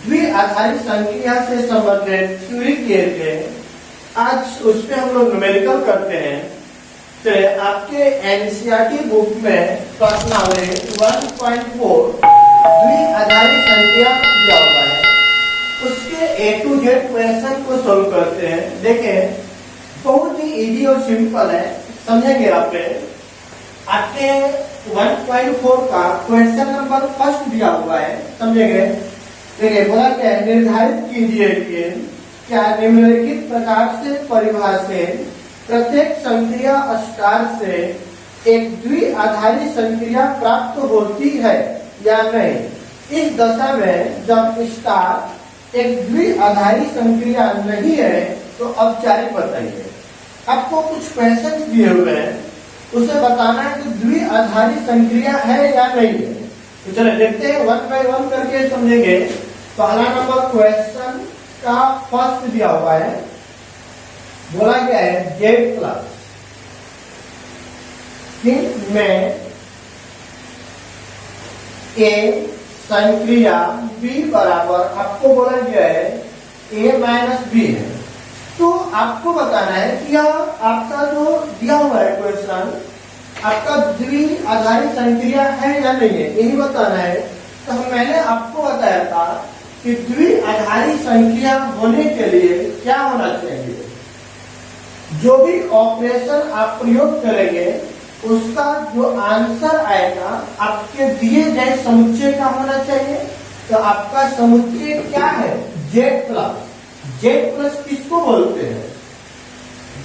द्विआधारी संख्या से संबंधित थ्योरी के लिए आज उस पे हम लोग न्यूमेरिकल करते हैं। तो आपके एनसीईआरटी बुक में प्रश्नावली 1.4 द्विआधारी संख्या दिया हुआ है, उसके A to Z क्वेश्चन को सोल्व करते हैं। देखें बहुत ही इजी और सिंपल है, समझेंगे आपके 1.4 का क्वेश्चन नंबर फर्स्ट दिया हुआ है, समझेंगे। देखिए बोला क्या है, निर्धारित कीजिए कि क्या निम्नलिखित प्रकार से परिभाषित प्रत्येक संक्रिया स्टार से एक द्विआधारी संक्रिया प्राप्त होती है या नहीं। इस दशा में जब स्टार एक द्विआधारी संक्रिया नहीं है तो औपचारिक बताइए। आपको कुछ क्वेश्चन दिए हुए हैं, उसे बताना है कि द्विआधारी संक्रिया है या नहीं है। तो चलिए देखते हैं, 1 by 1 करके समझेंगे। पहला नंबर क्वेश्चन का फर्स्ट दिया हुआ है, बोला गया है Z प्लस में A संक्रिया B बराबर, आपको बोला गया है A माइनस B है। तो आपको बताना है कि यह आपका जो दिया हुआ है क्वेश्चन, आपका द्विआधारी संक्रिया है या नहीं है, यही बताना है। तो मैंने आपको बताया था कि द्विआधारी संख्या होने के लिए क्या होना चाहिए। जो भी ऑपरेशन आप प्रयोग करेंगे उसका जो आंसर आएगा आपके दिए गए समुच्चय का होना चाहिए। तो आपका समुच्चय क्या है, Z प्लस। Z प्लस किसको बोलते हैं,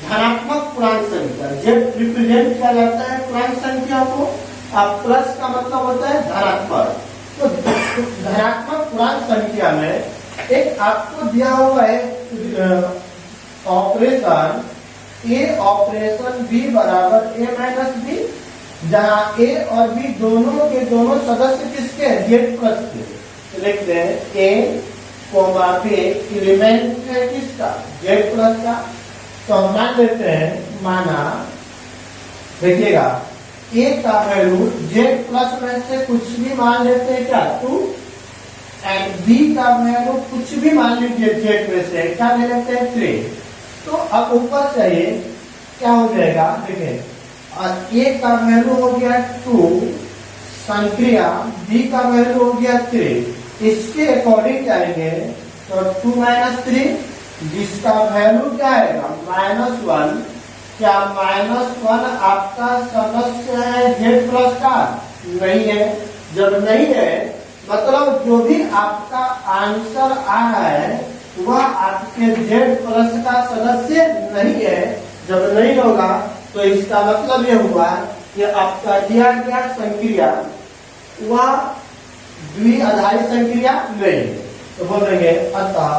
धनात्मक पूर्णांक संख्या। Z रिप्रेजेंट किया जाता है पूर्णांक संख्या को, आप प्लस का मतलब होता है धनात्मक। तो धनात्मक पूर्णांक संख्या में एक आपको दिया हुआ है ऑपरेशन A ऑपरेशन B बराबर A माइनस B, जहाँ A और B दोनों के दोनों सदस्य किसके हैं, Z प्लस के। तो लिखते हैं A कोमा B एलिमेंट है किसका, Z प्लस का। तो हम मान लेते हैं, माना देखिएगा A का वैल्यू Z प्लस में से कुछ भी मान लेते हैं क्या, 2, एंड B का वैल्यू कुछ भी मान लीजिए Z में से क्या ले लेते हैं, 3। तो अब ऊपर से ये क्या हो जाएगा, देखिए और A का वैल्यू हो गया 2, संक्रिया B का वैल्यू हो गया 3। इसके अकॉर्डिंग जाएंगे तो 2 माइनस 3, जिसका वैल्यू क्या आएगा, -1। क्या -1 आपका सदस्य है Z प्लस का, नहीं है। जब नहीं है मतलब जो भी आपका आंसर आ रहा है वह आपके Z प्लस का सदस्य नहीं है। जब नहीं होगा तो इसका मतलब यह हुआ कि आपका दिया गया संक्रिया वह द्विआधारी संक्रिया नहीं है। तो बोलेंगे अतः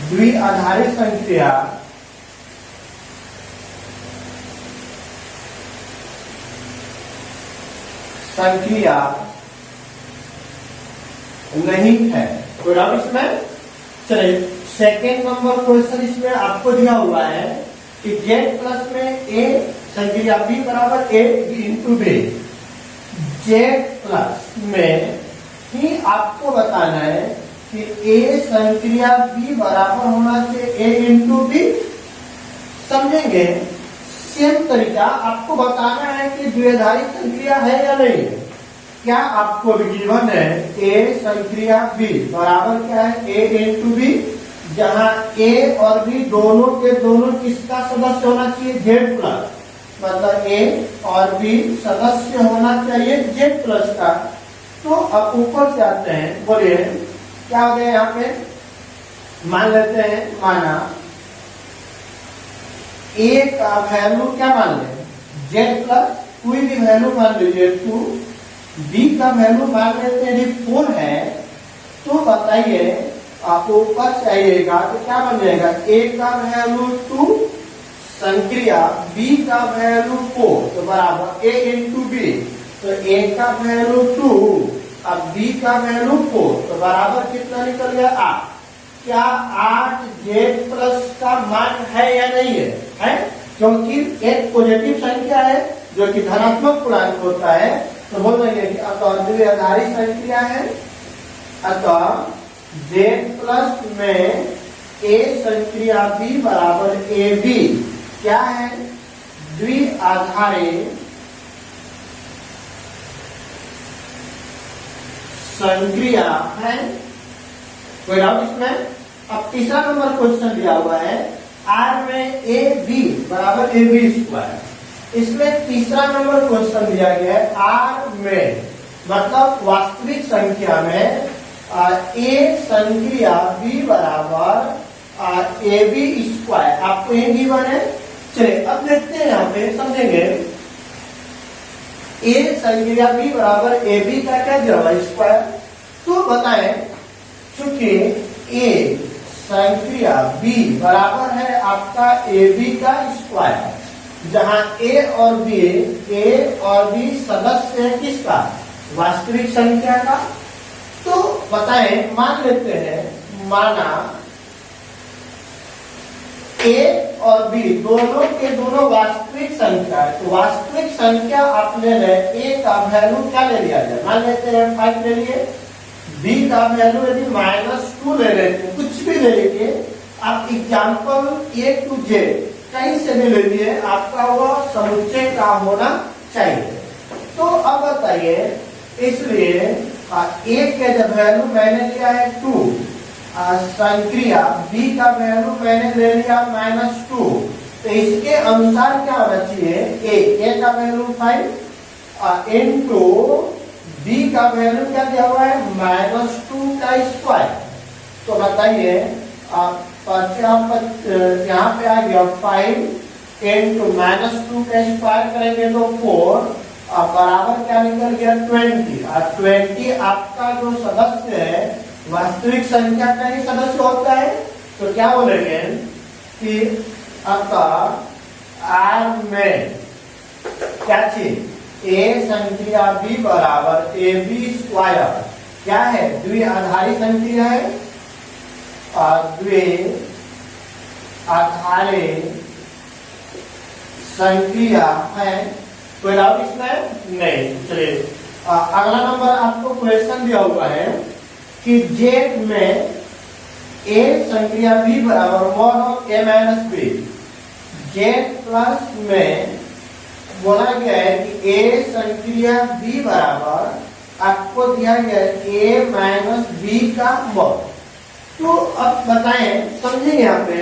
द्विआधारी संक्रिया नहीं है। कोई डाउट इसमें। चलिए सेकेंड नंबर क्वेश्चन इसमें आपको दिया हुआ है कि Z प्लस में A संक्रिया B बराबर A into B। Z plus में ही आपको बताना है कि A संक्रिया B बराबर होना चाहिए A इंटू B, समझेंगे। सेम तरीका आपको बताना है कि द्विआधारी संक्रिया है या नहीं है। क्या आपको गिवन है A संक्रिया B बराबर क्या है, A इंटू B, जहाँ A और B दोनों के दोनों किसका सदस्य होना चाहिए, Z प्लस। मतलब A और B सदस्य होना चाहिए Z प्लस का। तो अब ऊपर से आते हैं, बोलिए क्या हो गया यहाँ पे, मान लेते हैं, माना A का वैल्यू क्या मान ले, Z प्लस, कोई भी वैल्यू मान लीजिए 2, B का वैल्यू मान लेते हैं यदि 4 है, तो बताइए आपको ऊपर चाहिएगा तो क्या बन जाएगा, A का वैल्यू 2 संक्रिया B का वैल्यू 4 तो बराबर A इंटू B। तो A का वैल्यू 2 अब B का वैल्यू 4 तो बराबर कितना निकल गया 8। क्या 8 Z प्लस का मान है या नहीं है, है? क्योंकि एक पॉजिटिव संख्या है जो कि धनात्मक पूर्णांक होता है। तो बोल रहे हैं कि द्विआधारी संख्या है अतः z प्लस में a संक्रिया b बराबर ab क्या है? द्विआधारी संक्रिया है। कोई डाउट इसमें? अब तीसरा नंबर क्वेश्चन दिया हुआ है R में ए बी बराबर ए बी स्क्वायर। इसमें तीसरा नंबर क्वेश्चन दिया गया है R में, मतलब वास्तविक संख्या में ए संक्रिया b बराबर ए बी स्क्वायर। आपको ये गिवन है। चलिए अब देखते हैं, यहाँ पे समझेंगे। ए संक्रिया b बराबर ए बी का क्या दिया हुआ स्क्वायर। तो बताएं, चूंकि ए संक्रिया b बराबर है आपका ए बी का स्क्वायर, जहां ए और बी सदस्य है किसका? वास्तविक संख्या का। तो बताएं, मान लेते हैं, माना ए और बी दोनों के दोनों वास्तविक संख्या है। तो वास्तविक संख्या आप ले लें, ए का वैल्यू क्या ले लिया जाए? मान लेते हैं 5 ले लिए, बी का वैल्यू यदि -2 ले लेते हैं, कुछ भी ले लीजिए आप। एग्जाम्पल ए टू जेड कहीं से भी ले लिए, आपका वह समुच्चय का होना चाहिए। तो अब बताइए, इसलिए ए के जब वैल्यू मैंने लिया है 2, संक्रिया b का वैल्यू मैंने ले लिया -2, तो इसके अनुसार क्या होना चाहिए? a का वैल्यू 5 इनटू b का वैल्यू क्या दिया हुआ है? -2 का स्क्वायर। तो बताइए, यहाँ पे आ गया 5 इनटू -2 का स्क्वायर करेंगे तो 4 बराबर क्या निकल गया? 20। और 20 आपका जो सदस्य है वास्तविक संख्या का ही सदस्य होता है। तो क्या बोलेंगे कि अतः R में क्या चीज? ए संक्रिया b बराबर ए बी स्क्वायर क्या है? द्विआधारी संक्रिया है। द्विआधारी संक्रिया है। कोई डाउट इसमें? नहीं। चलिए अगला नंबर आपको क्वेश्चन दिया हुआ है कि जेड में ए संक्रिया b बराबर mod of a minus b. Z plus में बोला गया है कि ए संक्रिया b बराबर आपको दिया गया है a माइनस बी का mod। तो अब बताएं, समझेंगे यहाँ पे,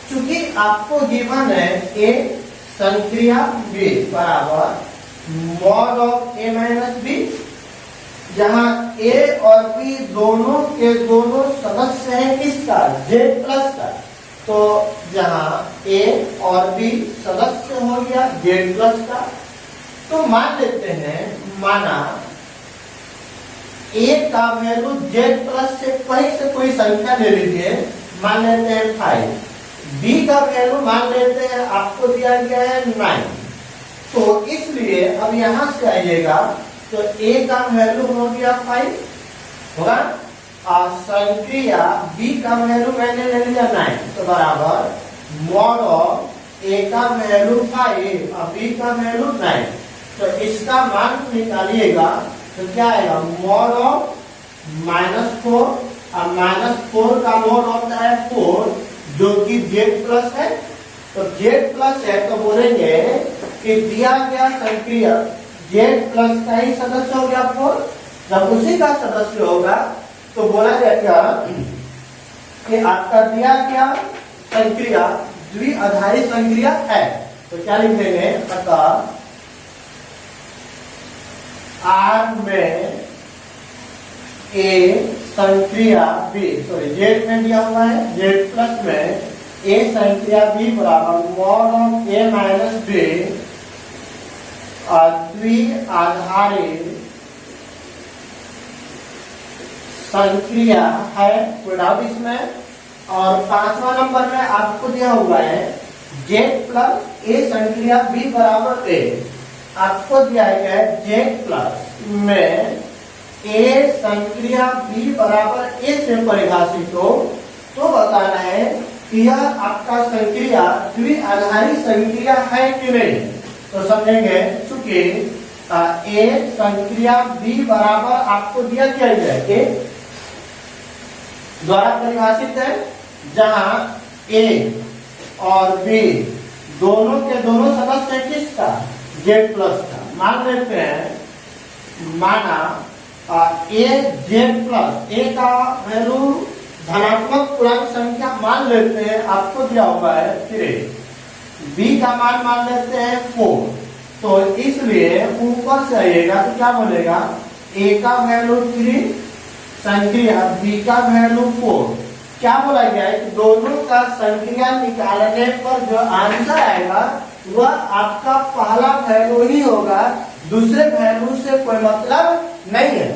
चूंकि आपको गिवन है ए संक्रिया b बराबर mod of a minus b, जहां a और b दोनों के दोनों सदस्य हैं किसका? z प्लस का। तो जहां a और b सदस्य हो गया z प्लस का, तो मान लेते हैं, माना a का वैल्यू z प्लस से कोई संख्या ले लीजिए, मान लेते हैं 5। b का वैल्यू मान लेते हैं आपको दिया गया है 9। तो इसलिए अब यहां से आइएगा, तो a का वैल्यू हो गया 5 होगा, और संक्रिया b का वैल्यू मैंने ले लिया 9, तो बराबर mod ऑफ a का वैल्यू 5 और b का वैल्यू 9। तो इसका मान निकालिएगा तो क्या आएगा? mod ऑफ -4, और -4 का mod होता है 4, जो कि z प्लस है। तो z प्लस है तो बोलेंगे कि दिया गया संक्रिया z प्लस का ही सदस्य हो गया 4। जब उसी का सदस्य होगा तो बोला जाएगा कि आपका दिया गया संक्रिया द्विआधारी संक्रिया है। तो क्या लिख देंगे? अतः R में a संक्रिया b, सॉरी z में दिया हुआ है, z प्लस में a संक्रिया b बराबर mod of a minus b द्विआधारी संक्रिया है। कोई डाउट इसमें? और 5वां नंबर में आपको दिया हुआ है z प्लस a संक्रिया b बराबर a। आपको दिया गया है z प्लस में a संक्रिया b बराबर a से परिभाषित हो, तो बताना है कि यह आपका संक्रिया द्विआधारी संक्रिया है कि नहीं। तो समझेंगे, चूंकि ए संक्रिया बी बराबर आपको दिया क्या है, ए द्वारा परिभाषित है, जहां ए और बी दोनों के दोनों सदस्य है किसका, जेड प्लस का। मान लेते हैं, माना ए जेड प्लस, ए का वैल्यू धनात्मक पूर्णांक संख्या मान लेते हैं, आपको दिया हुआ है 3, बी का मान लेते हैं 4, तो इसलिए ऊपर से आइएगा तो क्या बोलेगा, ए का वैल्यू 3 संक्रिया बी का वैल्यू 4, क्या बोला गया है कि दोनों का संक्रिया निकालने पर जो आंसर आएगा वह आपका पहला वैल्यू ही होगा, दूसरे वैल्यू से कोई मतलब नहीं है।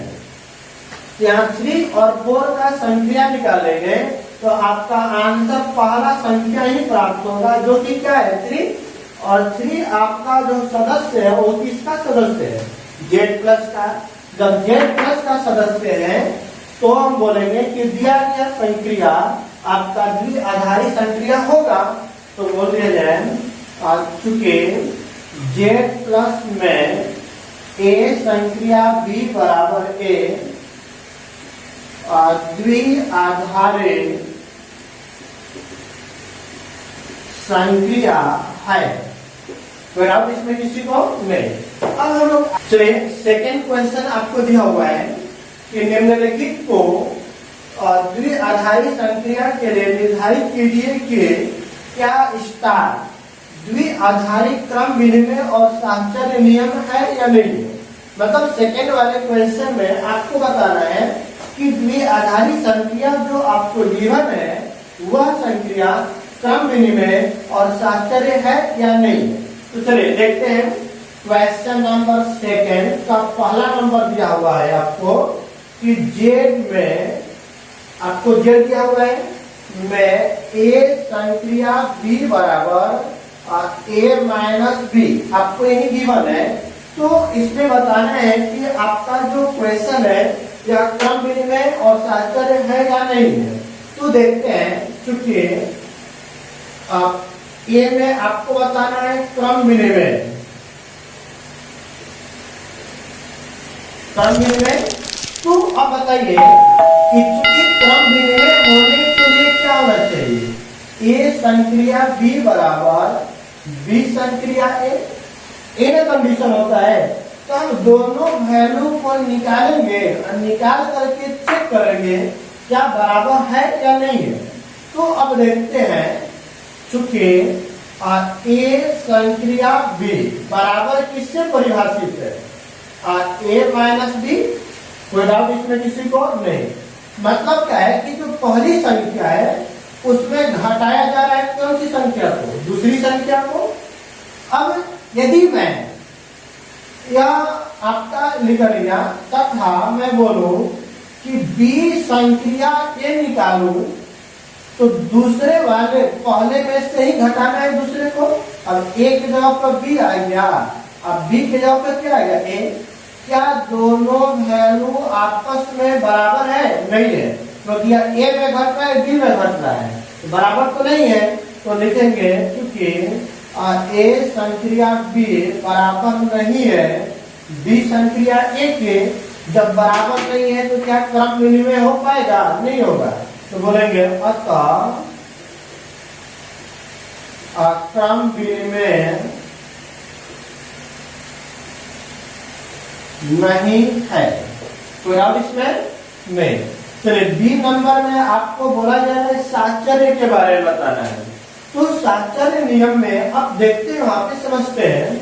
यहाँ 3 और 4 का संक्रिया निकालेंगे तो आपका आंसर पहला संख्या ही प्राप्त होगा, जो कि क्या है 3, और 3 आपका जो सदस्य है वो किसका सदस्य है, जेड प्लस का। जब जेड प्लस का सदस्य है तो हम बोलेंगे कि दिया गया संक्रिया आपका द्विआधारी संक्रिया होगा, तो बोल दिया जाए चूंकि जेड प्लस में ए संक्रिया बी बराबर ए द्विआधारी संक्रिया है, कोई डाउट इसमें किसी को नहीं। अब हम लोग चलिए सेकेंड क्वेश्चन आपको दिया हुआ है कि निम्नलिखित को द्विआधारी संक्रिया के लिए निर्धारित कीजिए कि क्या स्टार द्विआधारी क्रम विनिमय और साहचर्य नियम है या नहीं है। मतलब सेकेंड वाले क्वेश्चन में आपको बताना है कि द्विआधारी संक्रिया जो आपको गिवन है वह संक्रिया क्रम विनिमय और साहचर्य है या नहीं है। तो चलिए देखते हैं, क्वेश्चन नंबर सेकेंड का पहला नंबर दिया हुआ है आपको कि जेड में, आपको जेड दिया हुआ है में ए संक्रिया बी बराबर ए माइनस बी, आपको यही गिवन है। तो इसमें बताना है कि आपका जो क्वेश्चन है या क्रम विनिमय और साहचर्य है या नहीं है। तो देखते हैं, चूंकि ए में आपको बताना है क्रम विनिमय, तो अब बताइए कि क्रम विनिमय होने के लिए क्या होना चाहिए, ए संक्रिया बी बराबर बी संक्रिया ए में कंडीशन होता है, तो हम दोनों वैल्यू को निकालेंगे और निकाल करके चेक करेंगे क्या बराबर है या नहीं है। तो अब देखते हैं, चूंकि ए संक्रिया बी बराबर किससे परिभाषित है, ए माइनस बी, कोई डाउट इसमें किसी को नहीं। मतलब क्या है कि जो पहली संख्या है उसमें घटाया जा रहा है कौन सी संख्या को, दूसरी संख्या को। अब यदि मैं या आपका लिख लिया तथा मैं बोलूं कि बी संक्रिया ए निकालूं, तो दूसरे वाले पहले में से ही घटाना है दूसरे को। अब ए के जगह पर बी आ गया, अब बी के जगह पर क्या आ गया ए। क्या दोनों वैल्यू आपस में बराबर है, नहीं है, क्योंकि ए में घट रहा है बी में घट रहा है, तो बराबर तो नहीं है। तो लिखेंगे क्योंकि ए संक्रिया बी बराबर नहीं है बी संक्रिया ए के, जब बराबर नहीं है तो क्या क्रम विनिमय हो पाएगा, नहीं होगा। तो बोलेंगे अतः क्रम विनिमय नहीं है, तो अब इसमें नहीं। चलिए बी नंबर में आपको बोला जा रहा है साहचर्य के बारे में बताना है। तो साहचर्य नियम में अब देखते हैं, वहां पे समझते हैं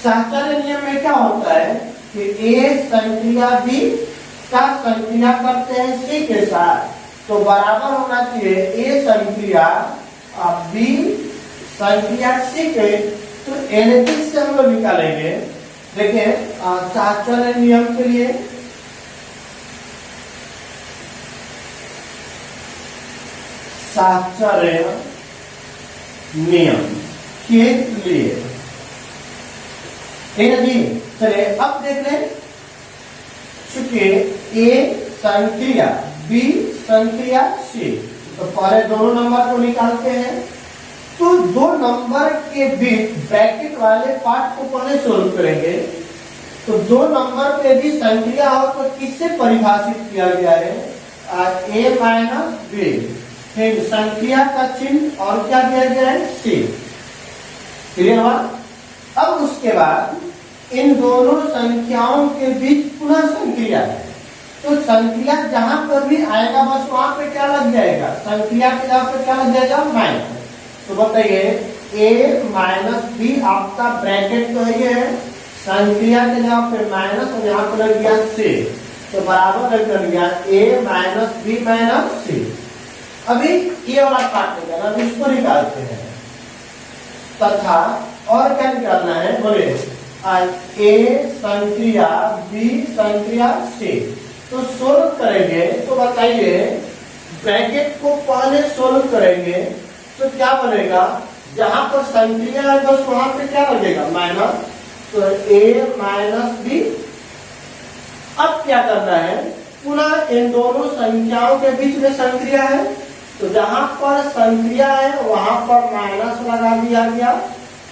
साहचर्य नियम में क्या होता है कि ए संक्रिया बी का संक्रिया करते हैं सी के साथ, तो बराबर होना चाहिए ए संक्रिया बी संक्रिया सी के। तो एलएचएस से हम लोग निकालेंगे। देखिए साहचर्य नियम के लिए साहचर्य नियम के लिए चलिए अब देख लें, चूंकि ए संक्रिया बी संक्रिया सी, तो पहले दोनों नंबर को निकालते हैं। तो दो नंबर के बीच ब्रैकेट वाले पार्ट को पहले सोल्व करेंगे। तो दो नंबर पे यदि संक्रिया हो तो किससे परिभाषित किया गया है? a माइनस बी, फिर संक्रिया का चिन्ह और क्या दिया गया है? c। क्लियर हुआ? अब उसके बाद इन दोनों संख्याओं के बीच पुनः संक्रिया है, तो संक्रिया जहां पर भी आएगा बस वहां पे क्या लग जाएगा? संक्रिया के जगह पे क्या लग जाएगा? माइनस। तो बताइए a माइनस बी आपका ब्रैकेट तो ये है, संक्रिया के जगह पे माइनस और यहाँ पे लग गया c, तो बराबर लग गया a minus b minus c। अभी ये वाला पार्ट निकालना, अब इसको निकालते हैं तथा और क्या निकालना है? बोले a संक्रिया b संक्रिया c। तो सोल्व करेंगे तो बताइए ब्रैकेट को पहले सोल्व करेंगे तो क्या बनेगा? जहां पर संक्रिया है बस वहां पे क्या लगेगा? माइनस, तो a माइनस बी। अब क्या करना है? पुनः इन दोनों संख्याओं के बीच में संक्रिया है, तो जहां पर संक्रिया है वहां पर माइनस लगा दिया गया।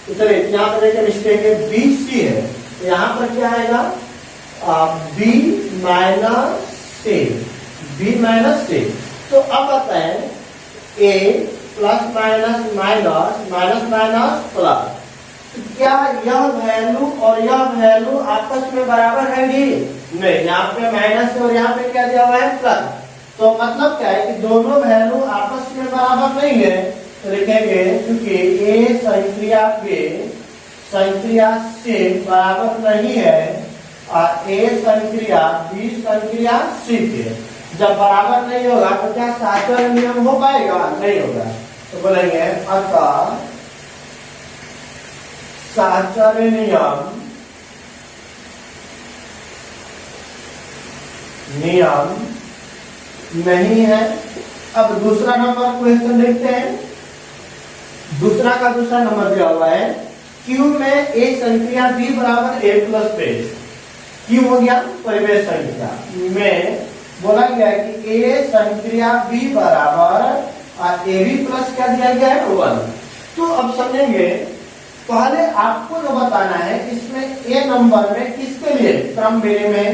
तो चलिए यहाँ पर देखिए मिस्टेक है, बी सी है, तो यहाँ पर क्या आएगा? b minus c, b minus c। तो अब बताएं a plus minus minus minus minus plus, क्या यह वैल्यू और यह वैल्यू आपस में बराबर है? नहीं, यहाँ पे माइनस है और यहाँ पे क्या दिया हुआ है? प्लस। तो मतलब क्या है कि दोनों वैल्यू आपस में बराबर नहीं है, तो लिखेंगे क्योंकि a संक्रिया b संक्रिया c बराबर नहीं है और a संक्रिया b संक्रिया c के। जब बराबर नहीं होगा तो क्या साचर नियम हो पाएगा? नहीं होगा। तो बोलेंगे अतः साचर्य नियम नहीं है। अब दूसरा नंबर क्वेश्चन देखते हैं। दूसरा का दूसरा नंबर दिया हुआ है, Q में a संक्रिया b बराबर a प्लस बेस। Q हो गया परिवेश संख्या में, बोला गया है कि a संक्रिया b बराबर और a b प्लस क्या दिया गया है? 1। तो अब समझेंगे, पहले आपको जो बताना है इसमें a नंबर में किसके लिए क्रम बेरे में,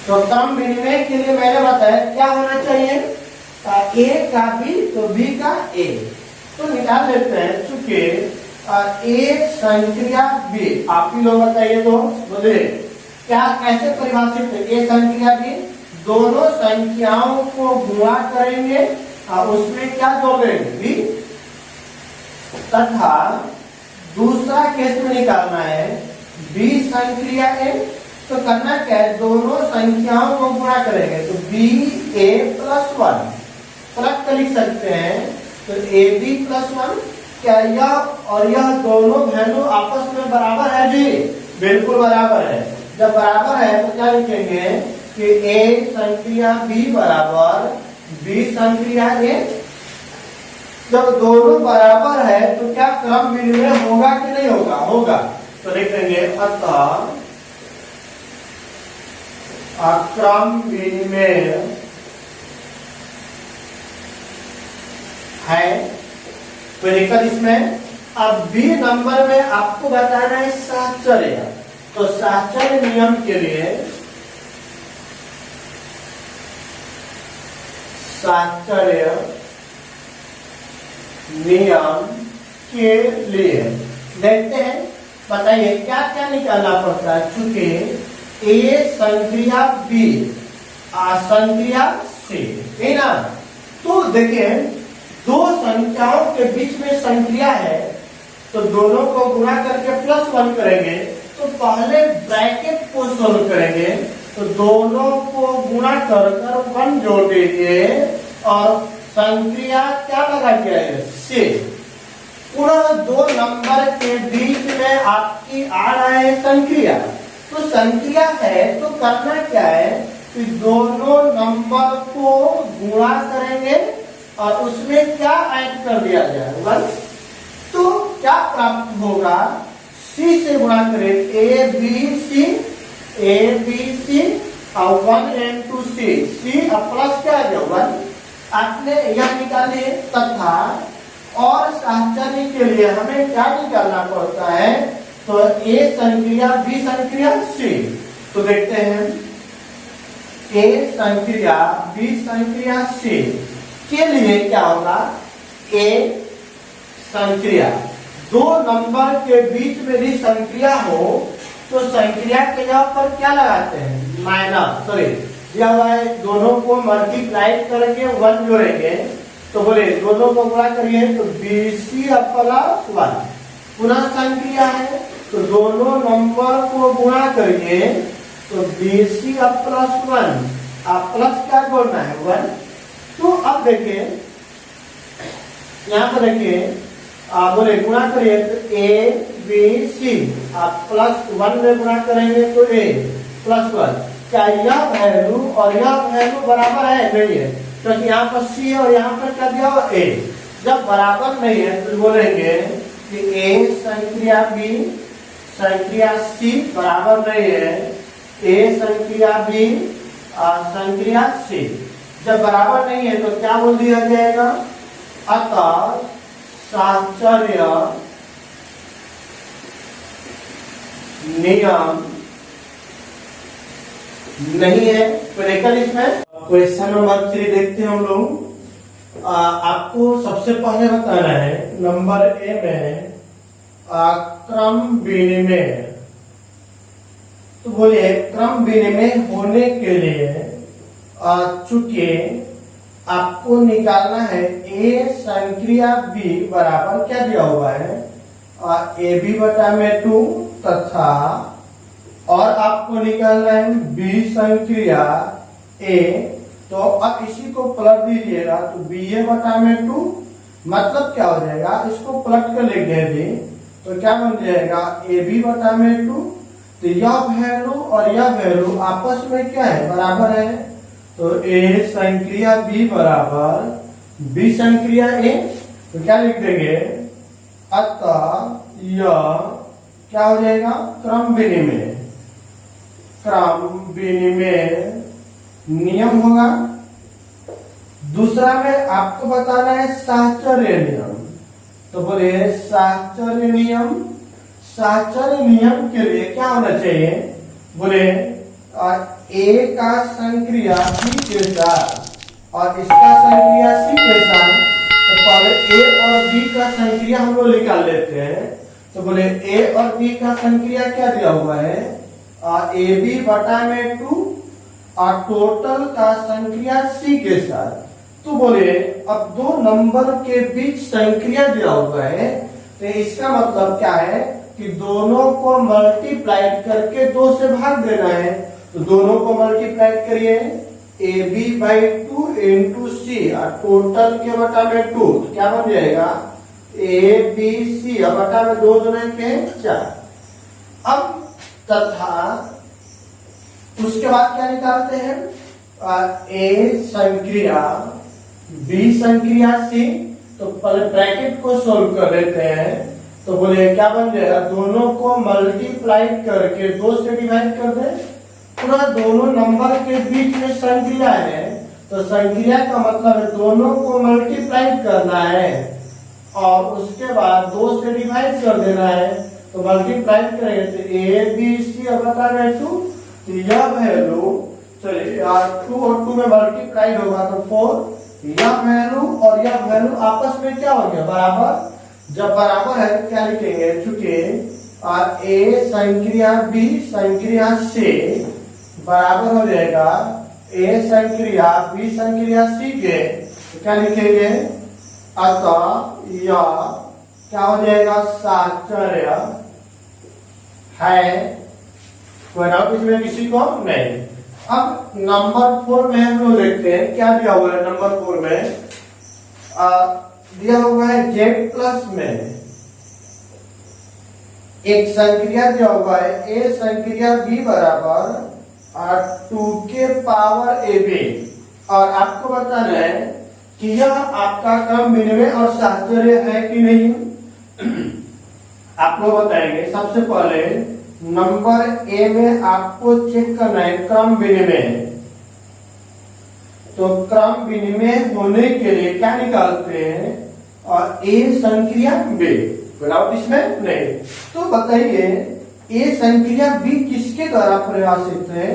तो क्रम विनिमय के लिए मैंने बताया क्या होना चाहिए? a का b तो b का a। तो निकाल लेते हैं, चूंकि a संक्रिया b, आप ही लोग बताइए तो बोलिए क्या कैसे परिभाषित है? a संक्रिया b, दोनों संख्याओं को गुणा करेंगे और उसमें क्या जोड़ेंगे? b। तथा दूसरा केस में निकालना है b संक्रिया a, तो करना क्या है? दोनों संख्याओं को गुणा करेंगे, तो b a प्लस 1 प्लस कर लिख सकते हैं, तो a b प्लस 1। क्या यह और यह दोनों वैल्यू आपस में बराबर है? जी बिल्कुल बराबर है। जब बराबर है तो क्या लिखेंगे कि a संक्रिया b बराबर b संक्रिया a। जब दोनों बराबर है तो क्या क्रम विनिमय होगा कि नहीं होगा? होगा। तो लिखेंगे अतः क्रम विनिमय है, कोई दिक्कत इसमें? अब बी नंबर में आपको बताना है साहचर्य। तो साहचर्य नियम के लिए, साहचर्य नियम के लिए देखते हैं, बताइए क्या क्या निकालना पड़ता है? चूंकि a संक्रिया b संक्रिया c है ना, तो देखिए दो संख्याओं के बीच में संक्रिया है, तो दोनों को गुणा करके प्लस 1 करेंगे, तो पहले ब्रैकेट को सोल्व करेंगे, तो दोनों को गुणा कर 1 जोड़ दीजिए और संक्रिया क्या लगा दिया है? c। पुनः दो नंबर के बीच में आपकी आ रहा है संक्रिया, तो संक्रिया है तो करना क्या है कि दोनों नंबर को गुणा करेंगे और उसमें क्या ऐड कर दिया जाएगा? 1। तो क्या प्राप्त होगा? c से गुणा करें, a b c और 1 into c, c प्लस क्या आ गया? 1। आपने यह निकाले तथा और साहचर्य के लिए हमें क्या निकालना पड़ता है, तो ए संक्रिया बी संक्रिया सी। तो देखते हैं ए संक्रिया बी संक्रिया सी के लिए क्या होगा, ए संक्रिया दो नंबर के बीच में भी संक्रिया हो तो संक्रिया के जगह पर क्या लगाते हैं, माइनस, सॉरी दिया हुआ है दोनों को मल्टीप्लाई करके 1 जोड़ेंगे, तो बोले दोनों को गुणा करिए तो BC प्लस 1 पुनः संक्रिया है, तो दोनों नंबर को गुणा करिए तो BC प्लस 1, आप प्लस क्या जोड़ना है 1। तो अब देखिए यहाँ पर देखिए बोले गुणा करिए तो A B C, आप प्लस 1 में गुणा करेंगे तो A प्लस 1, क्या यह वैल्यू और यह वैल्यू बराबर है, नहीं है, क्योंकि यहाँ पर C है और यहाँ पर क्या दिया हुआ A। जब बराबर नहीं है तो बोलेंगे कि A संक्रिया B संक्रिया C बराबर नहीं है, A संक्रिया B संक्रिया C जब बराबर नहीं है तो क्या बोल दिया जाएगा, अतः साहचर्य नियम नहीं है। तो इसमें क्वेश्चन नंबर 3 देखते हैं हम लोग। आपको सबसे पहले बताना है नंबर ए में क्रम विनिमय। तो बोलिए क्रम विनिमय होने के लिए चूंकि आपको निकालना है ए संक्रिया बी बराबर क्या दिया हुआ है, ए बी बटा में 2 तथा और आपको निकालना है बी संक्रिया ए, तो अब इसी को पलट दीजिएगा तो बी ए बटा में 2, मतलब क्या हो जाएगा, इसको पलट कर लिख देंगे तो क्या बन जाएगा ए बी बटा में 2। तो यह वैल्यू और यह वैल्यू आपस में क्या है, बराबर है, तो ए संक्रिया बी बराबर बी संक्रिया ए, तो क्या लिख देंगे, अतः यह क्या हो जाएगा, क्रम विनिमय, क्रम विनिमय नियम होगा। दूसरा में आपको बताना है साहचर्य नियम। तो बोले साहचर्य नियम, साहचर्य नियम के लिए क्या होना चाहिए, बोले ए का संक्रिया बी के साथ और इसका संक्रिया सी के साथ, तो पहले ए और बी का संक्रिया हम लोग निकाल लेते हैं। तो बोले ए और बी का संक्रिया क्या दिया हुआ है, ए बी बटा में 2 और टोटल का संक्रिया सी के साथ। तो बोले अब दो नंबर के बीच संक्रिया दिया हुआ है, तो इसका मतलब क्या है कि दोनों को मल्टीप्लाई करके 2 से भाग देना है। तो दोनों को मल्टीप्लाई करिए ए बी बाई 2 इंटू सी और टोटल के बटा में 2, तो क्या बन जाएगा ए बी सी और बटा में 2 दूनी के 4। अब तथा उसके बाद क्या निकालते हैं, ए संक्रिया बी संक्रिया सी, तो पहले ब्रैकेट को सोल्व कर लेते हैं। तो बोले क्या बन जाएगा, दोनों को मल्टीप्लाई करके 2 से डिवाइड कर दे, पूरा दोनों नंबर के बीच में संक्रिया है, तो संक्रिया का मतलब है दोनों को मल्टीप्लाई करना है और उसके बाद 2 से डिवाइड कर देना है। तो मल्टीप्लाई करेंगे तो ए बी सी और बता रहे 2, तो यह वैल्यू चलिए 2 और 2 में मल्टीप्लाई होगा तो 4, यह वैल्यू और यह वैल्यू आपस में क्या हो गया, बराबर। जब बराबर है तो क्या लिखेंगे, चूंकि ए संक्रिया बी संक्रिया सी बराबर हो जाएगा ए संक्रिया बी संक्रिया सी के, तो क्या लिखेंगे, अतः यह क्या हो जाएगा, साहचर्य है। कोई डाउट इसमें किसी को नहीं। अब नंबर 4 में हम लोग देखते हैं क्या दिया हुआ है। नंबर 4 में दिया हुआ है जेड प्लस में एक संक्रिया दिया हुआ है ए संक्रिया बी बराबर 2 के पावर ए बी, और आपको बताना है कि यह आपका क्रम विनिमय और साहचर्य है कि नहीं। आप लोग बताएंगे। सबसे पहले नंबर ए में आपको चेक करना है क्रम विनिमय। तो क्रम विनिमय होने के लिए क्या निकालते हैं, और ए संक्रिया बी, कोई डाउट इसमें नहीं। तो बताइए ए संक्रिया बी किसके द्वारा परिभाषित है?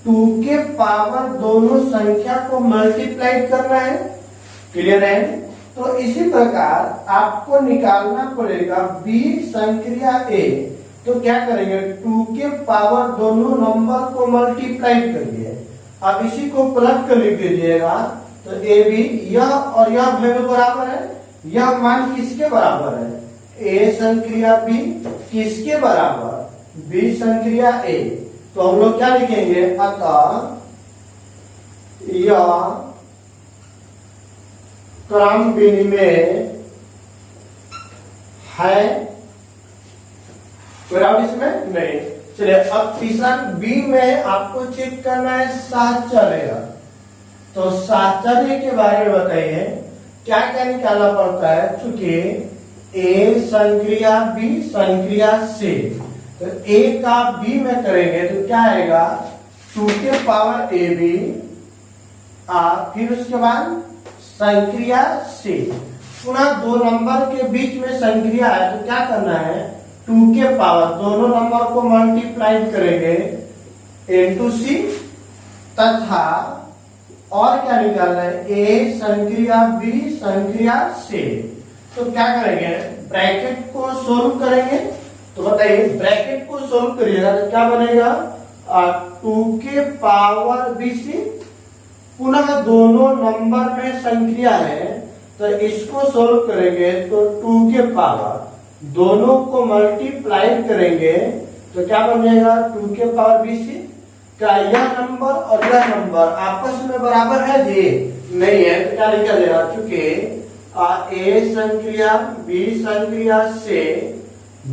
2 के पावर दोनों संख्या को मल्टीप्लाई करना है। क्लियर है? तो इसी प्रकार आपको निकालना पड़ेगा बी संक्रिया ए। तो क्या करेंगे? 2 के पावर दोनों नंबर को मल्टीप्लाई करिए। अब इसी को पलट कर लिख दीजिएगा। तो ए बी, यह और यह वैल्यू बराबर है। यह मान किसके बराबर है? ए संक्रिया बी किसके बराबर? बी संक्रिया ए। तो हम लोग क्या लिखेंगे? अतः यह क्रम विनिमय है। कोई डाउट इसमें नहीं। चलिए अब तीसरा बी में आपको चेक करना है साहचर्य। तो साहचर्य के बारे में बताइए क्या क्या निकालना पड़ता है। चूंकि ए संक्रिया बी संक्रिया सी, तो ए का बी में करेंगे तो क्या आएगा? 2 के पावर ए बी, फिर उसके बाद संक्रिया सी। पुनः दो नंबर के बीच में संक्रिया है तो क्या करना है? 2 के पावर दोनों नंबर को मल्टीप्लाई करेंगे इनटू सी, तथा और क्या निकालना है? ए संक्रिया बी संक्रिया सी। तो क्या करेंगे? ब्रैकेट को सोल्व करेंगे। तो बताइए ब्रैकेट को सोल्व करिएगा तो क्या बनेगा? 2 के पावर बी सी, पुनः दोनों नंबर में संख्या है तो इसको सोल्व करेंगे तो 2 के पावर दोनों को मल्टीप्लाई करेंगे तो क्या बन जाएगा? 2 के पावर बी सी। क्या यह नंबर और यह नंबर आपस में बराबर है जी? नहीं है। तो क्या लिखा जाएगा? चूंकि ए संक्रिया बी संक्रिया से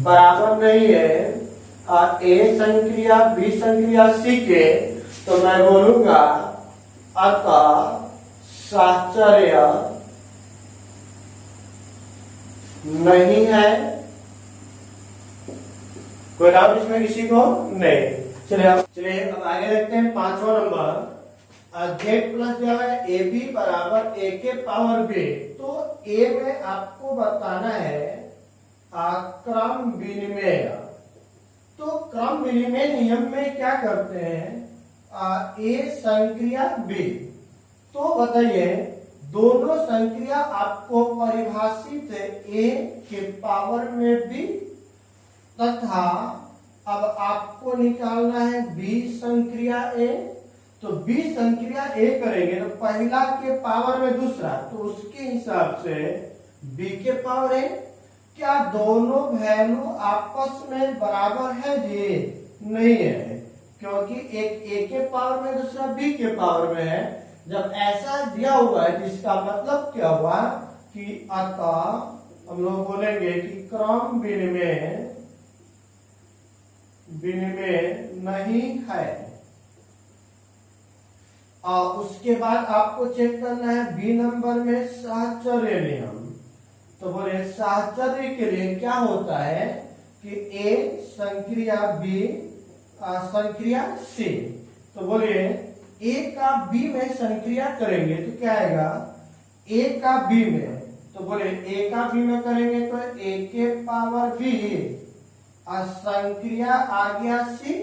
बराबर नहीं है ए संक्रिया बी संक्रिया सी के, तो मैं बोलूंगा अतः साहचर्य नहीं है। कोई डाउट इसमें किसी को नहीं। चलिए अब आगे देखते हैं 5वां नंबर। जेड प्लस दिया है ए बी बराबर ए के पावर बी। तो ए में आपको बताना है क्रम विनिमय। तो क्रम विनिमय नियम में क्या करते हैं? ए संक्रिया बी। तो बताइए दोनों संक्रिया आपको परिभाषित है ए के पावर में बी, तथा अब आपको निकालना है बी संक्रिया ए। तो बी संक्रिया ए करेंगे तो पहला के पावर में दूसरा, तो उसके हिसाब से बी के पावर ए। क्या दोनों वैल्यू आपस में बराबर है जी? नहीं है, क्योंकि एक ए के पावर में दूसरा बी के पावर में है। जब ऐसा दिया हुआ है जिसका मतलब क्या हुआ कि अतः हम लोग बोलेंगे कि क्रम विनिमय नहीं है। और उसके बाद आपको चेक करना है बी नंबर में साहचर्य नियम। तो बोले साहचर्य के लिए क्या होता है कि ए संक्रिया बी संक्रिया सी। तो बोले ए का बी में संक्रिया करेंगे तो क्या आएगा? ए का बी में, तो बोले ए का बी में करेंगे तो ए के पावर बी संक्रिया आ गया सी।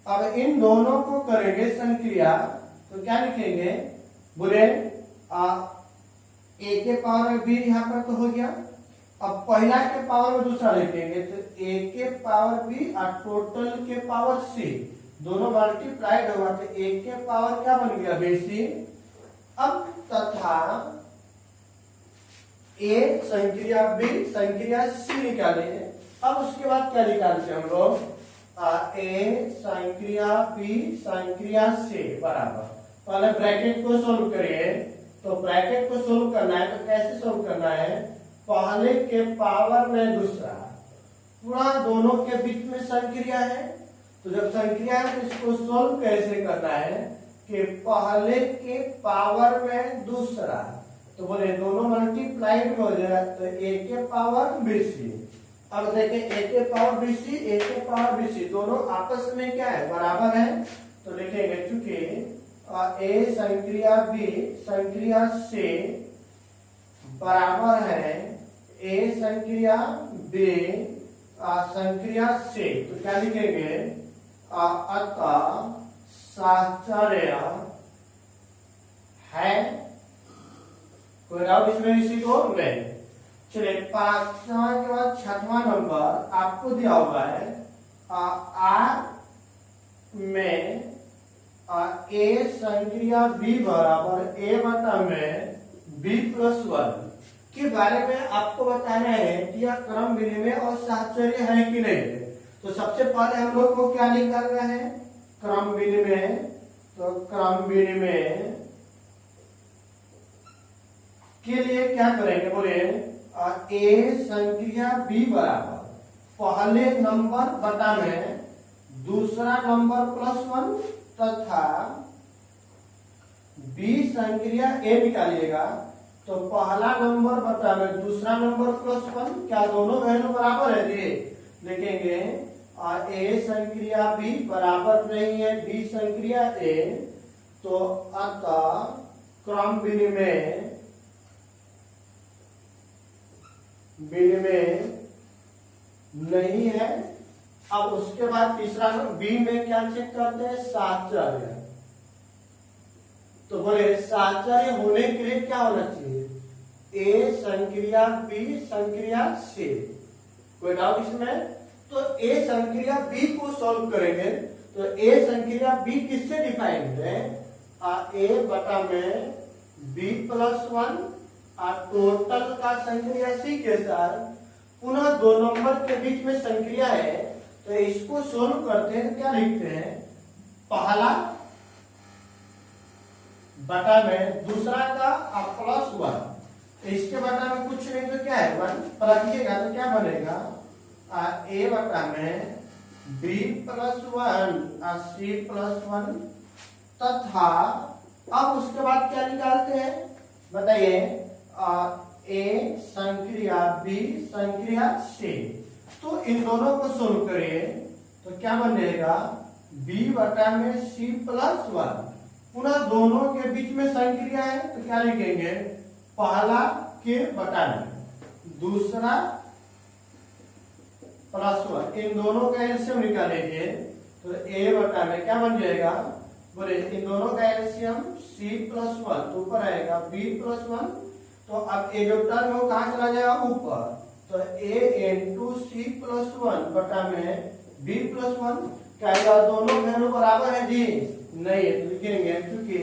अब इन दोनों को करेंगे संक्रिया तो क्या लिखेंगे? बोले ए के पावर में बी यहाँ पर तो हो गया। अब पहला के पावर में दूसरा लिखेंगे तो ए के पावर बी और टोटल के पावर सी, दोनों मल्टीप्लाइड होगा तो ए के पावर क्या बन गया? B c. अब तथा ए संक्रिया बी संक्रिया सी निकाले। अब उसके बाद क्या निकालते हैं हम लोग? ए संक्रिया बी संक्रिया सी बराबर, पहले ब्रैकेट को सोल्व करिए। तो ब्रैकेट को सोल्व करना है तो कैसे सोल्व करना है? पहले के पावर में दूसरा, पूरा दोनों के बीच में संक्रिया है। तो जब संक्रिया है तो इसको सोल्व कैसे करना है कि पहले के पावर में दूसरा, तो बोले दोनों मल्टीप्लाइड हो जाए तो ए के पावर बी सी। अब देखें ए के पावर बी सी ए के पावर बी सी दोनों आपस में क्या है? बराबर है। तो लिखेंगे चूंकि ए संक्रिया बी संक्रिया से बराबर है ए संक्रिया बी संक्रिया से, तो क्या लिखेंगे अतः साहचर्य है। कोई डाउट इसमें इसी को नहीं। चलिए पांचवा के बाद छठवां नंबर आपको दिया हुआ है आर में ए संक्रिया बी बराबर ए बटा में बी प्लस वन के बारे में आपको बताना है कि यह क्रम विनिमय और साहचर्य है कि नहीं है। तो सबसे पहले हम लोग को क्या निकालना है, क्रम विनिमय। तो क्रम विनिमय के लिए क्या करेंगे, बोले ए संक्रिया बी बराबर पहले नंबर बटा में दूसरा नंबर प्लस वन तथा बी संक्रिया ए निकालिएगा तो पहला नंबर बटा में दूसरा नंबर प्लस वन, क्या दोनों वैल्यू बराबर है जी, लिखेंगे ए संक्रिया बी बराबर नहीं है बी संक्रिया ए, तो अतः क्रम विनिमय नहीं है। अब उसके बाद तीसरा बी में क्या चेक करते हैं, साहचर्य। तो बोले साहचर्य होने के लिए क्या होना चाहिए, ए संक्रिया बी संक्रिया से। कोई डाउट इसमें? तो ए संक्रिया बी को सॉल्व करेंगे तो ए संक्रिया बी किससे डिफाइंड है, ए बटा में बी प्लस वन टोटल का संक्रिया सी के साथ पुनः दो नंबर के बीच में संक्रिया है। तो इसको सोल्व करते हैं, क्या लिखते हैं, पहला बटा में दूसरा का प्लस वन, इसके बटा में कुछ नहीं तो क्या है वन, रखिएगा तो क्या बनेगा ए बटा में b plus one c plus one तथा अब उसके बाद क्या निकालते हैं बताइए, ए संक्रिया बी संक्रिया से। तो इन दोनों को सोल्व करिए तो क्या बनेगा बी बटा में सी प्लस वन, पुनः दोनों के बीच में संक्रिया है तो क्या लिखेंगे पहला के बटा में दूसरा प्लस वन, इन दोनों का एलसीएम निकालेंगे तो ए बटा में क्या बन जाएगा, बोले इन दोनों का एलसीएम सी प्लस वन, तो ऊपर आएगा बी प्लस वन। तो अब ए जो टर्म है वो कहां चला जाएगा ऊपर, तो ए इंटू सी प्लस वन बटा में बी प्लस वन। क्या यह दोनों वैल्यू बराबर है जी, नहीं है, तो लिखेंगे क्योंकि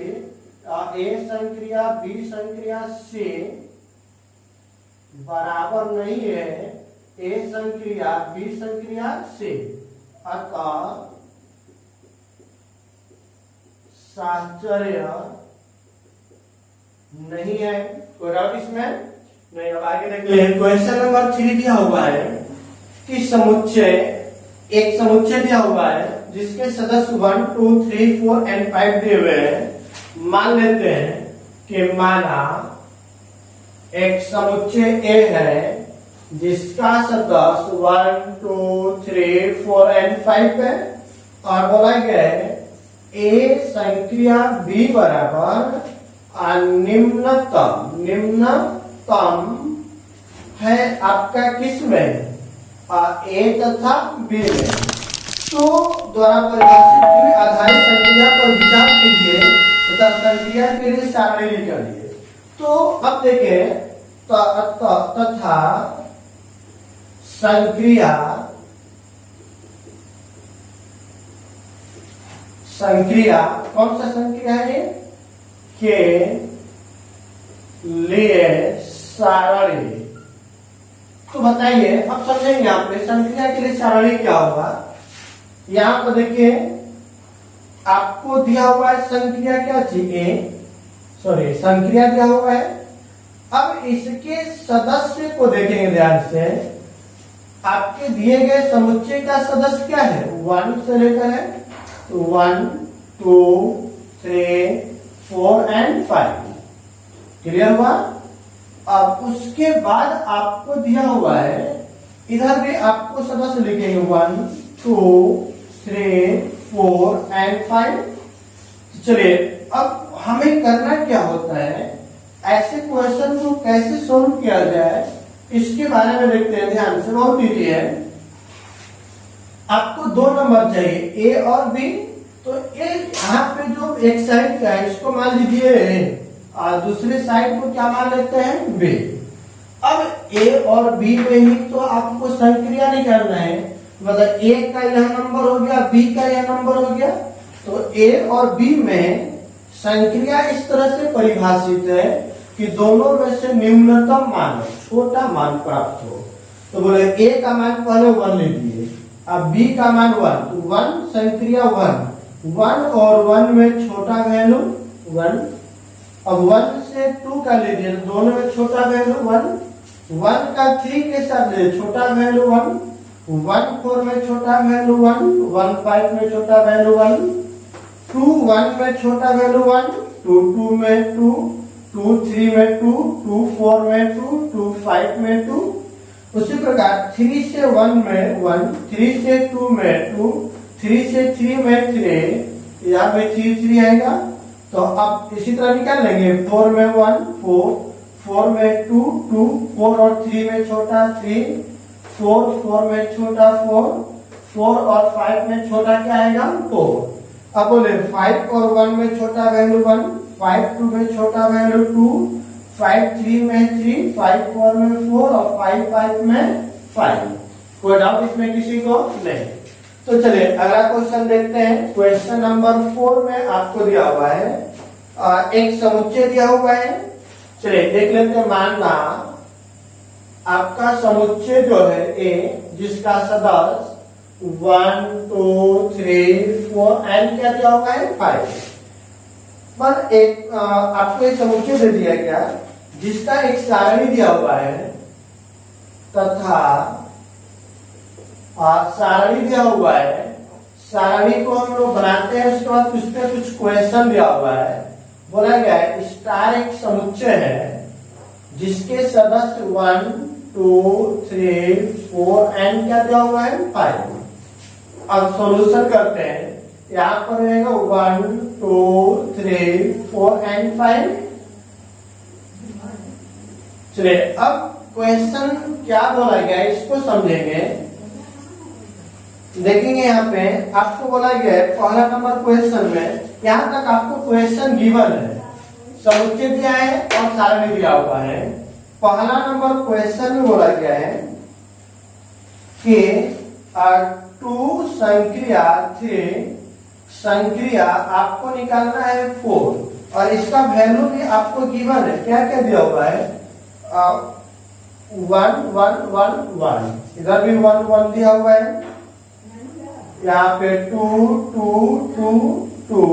ए संक्रिया बी संक्रिया से बराबर नहीं है ए संक्रिया बी संक्रिया से, अतः साहचर्य नहीं है। कोई डाउट इसमें नहीं। अब आगे देखते हैं क्वेश्चन नंबर 3 दिया हुआ है कि समुच्चय, एक समुच्चय दिया हुआ है जिसके सदस्य 1 2 3 4 एंड 5 दिए हुए हैं। मान लेते हैं कि माना एक समुच्चय ए है जिसका सदस्य 1 2 3 4 एंड 5 है और बोला गया है ए संक्रिया बी बराबर निम्नतम है आपका किस में, ए तथा बी में। तो द्वारा परिभाषित हुई आधारित संक्रिया पर विचार कीजिए तथा संक्रिया के लिए सारणी निकालिए। तो अब देखें तथा संक्रिया कौन सा संक्रिया है के लिए सारणी। तो बताइए, अब समझेंगे आप संक्रिया के लिए सारणी क्या होगा। यहां पर देखिए आपको दिया हुआ है संक्रिया क्या चाहिए, संक्रिया दिया हुआ है। अब इसके सदस्य को देखेंगे ध्यान से, आपके दिए गए समुच्चय का सदस्य क्या है, 1 से लेकर है तो 1 2 3 4 एंड 5। क्लियर हुआ। अब उसके बाद आपको दिया हुआ है, इधर भी आपको सदस्य लिखेंगे 1 2 3 4 एंड 5। चलिए अब हमें करना क्या होता है, ऐसे क्वेश्चन को कैसे सोल्व किया जाए इसके बारे में देखते हैं ध्यान से, बहुत इजी है। आपको दो नंबर चाहिए ए और बी, तो ए यहाँ पे जो एक साइड का है इसको मान लीजिए ए और दूसरे साइड को क्या मान लेते हैं बी। अब ए और बी में ही तो आपको संक्रिया निकालना है, मतलब ए का यह नंबर हो गया, बी का यह नंबर हो गया, तो ए और बी में संक्रिया इस तरह से परिभाषित है कि दोनों में से निम्नतम मान, छोटा मान प्राप्त हो। तो बोले ए का मान पहले 1 लीजिए, अब बी का मान 1, तो 1 संक्रिया 1 और 1 में छोटा वैल्यू 1। अब 1 से 2 का लीजिए, दोनों में छोटा वैल्यू 1 का 3 के साथ ले छोटा वैल्यू 1 4 में छोटा वैल्यू 1 5 में छोटा वैल्यू 1 2 1 में छोटा वैल्यू 1 2 में 2 3 में 2 4 में 2 5 में 2। उसी प्रकार 3 से 1 में 1 3 से 2 में 2 3 से 3 में 3, यहाँ पे 3 आएगा। तो अब इसी तरह निकाल लेंगे 4 में 1 4 में 2 4 और 3 में छोटा 3 4 में छोटा 4 और 5 में छोटा क्या आएगा 4। अब बोले 5 और 1 में छोटा वैल्यू 1 5 2 में छोटा वैल्यू 2 5 3 में 3 5 4 में 4 और 5 में 5। कोई डाउट इसमें किसी को नहीं? तो चलिए अगला क्वेश्चन देखते हैं। क्वेश्चन नंबर 4 में आपको दिया हुआ है एक समुच्चय दिया हुआ है। चलिए देख लेते हैं। मानना आपका समुच्चय जो है ए, जिसका सदस्य 1 2 3 4 एंड क्या दिया हुआ है 5, पर एक आपको एक समुच्चय दे दिया गया जिसका एक सारणी दिया हुआ है तथा सारणी दिया हुआ है। सारणी को हम लोग बनाते हैं, उसके बाद उस पर कुछ क्वेश्चन दिया हुआ है। बोला गया है स्टार एक समुच्चय है जिसके सदस्य 1 2 3 4 एंड क्या दिया हुआ है 5। अब सॉल्यूशन करते हैं। यहाँ पर रहेगा 1 2 3 4 एंड 5। चलिए अब क्वेश्चन क्या बोला गया इसको समझेंगे। देखेंगे यहाँ पे आपको बोला गया है पहला नंबर क्वेश्चन में, यहाँ तक आपको क्वेश्चन गिवन है, समुच्चय दिया है और सारणी दिया हुआ है। पहला नंबर क्वेश्चन में बोला गया है कि 2 संक्रिया 3 संक्रिया आपको निकालना है 4 और इसका वैल्यू भी आपको गिवन है। क्या क्या दिया हुआ है 1 1 1 1, इधर भी 1 1 दिया हुआ है, यहाँ पे 2 2 2 2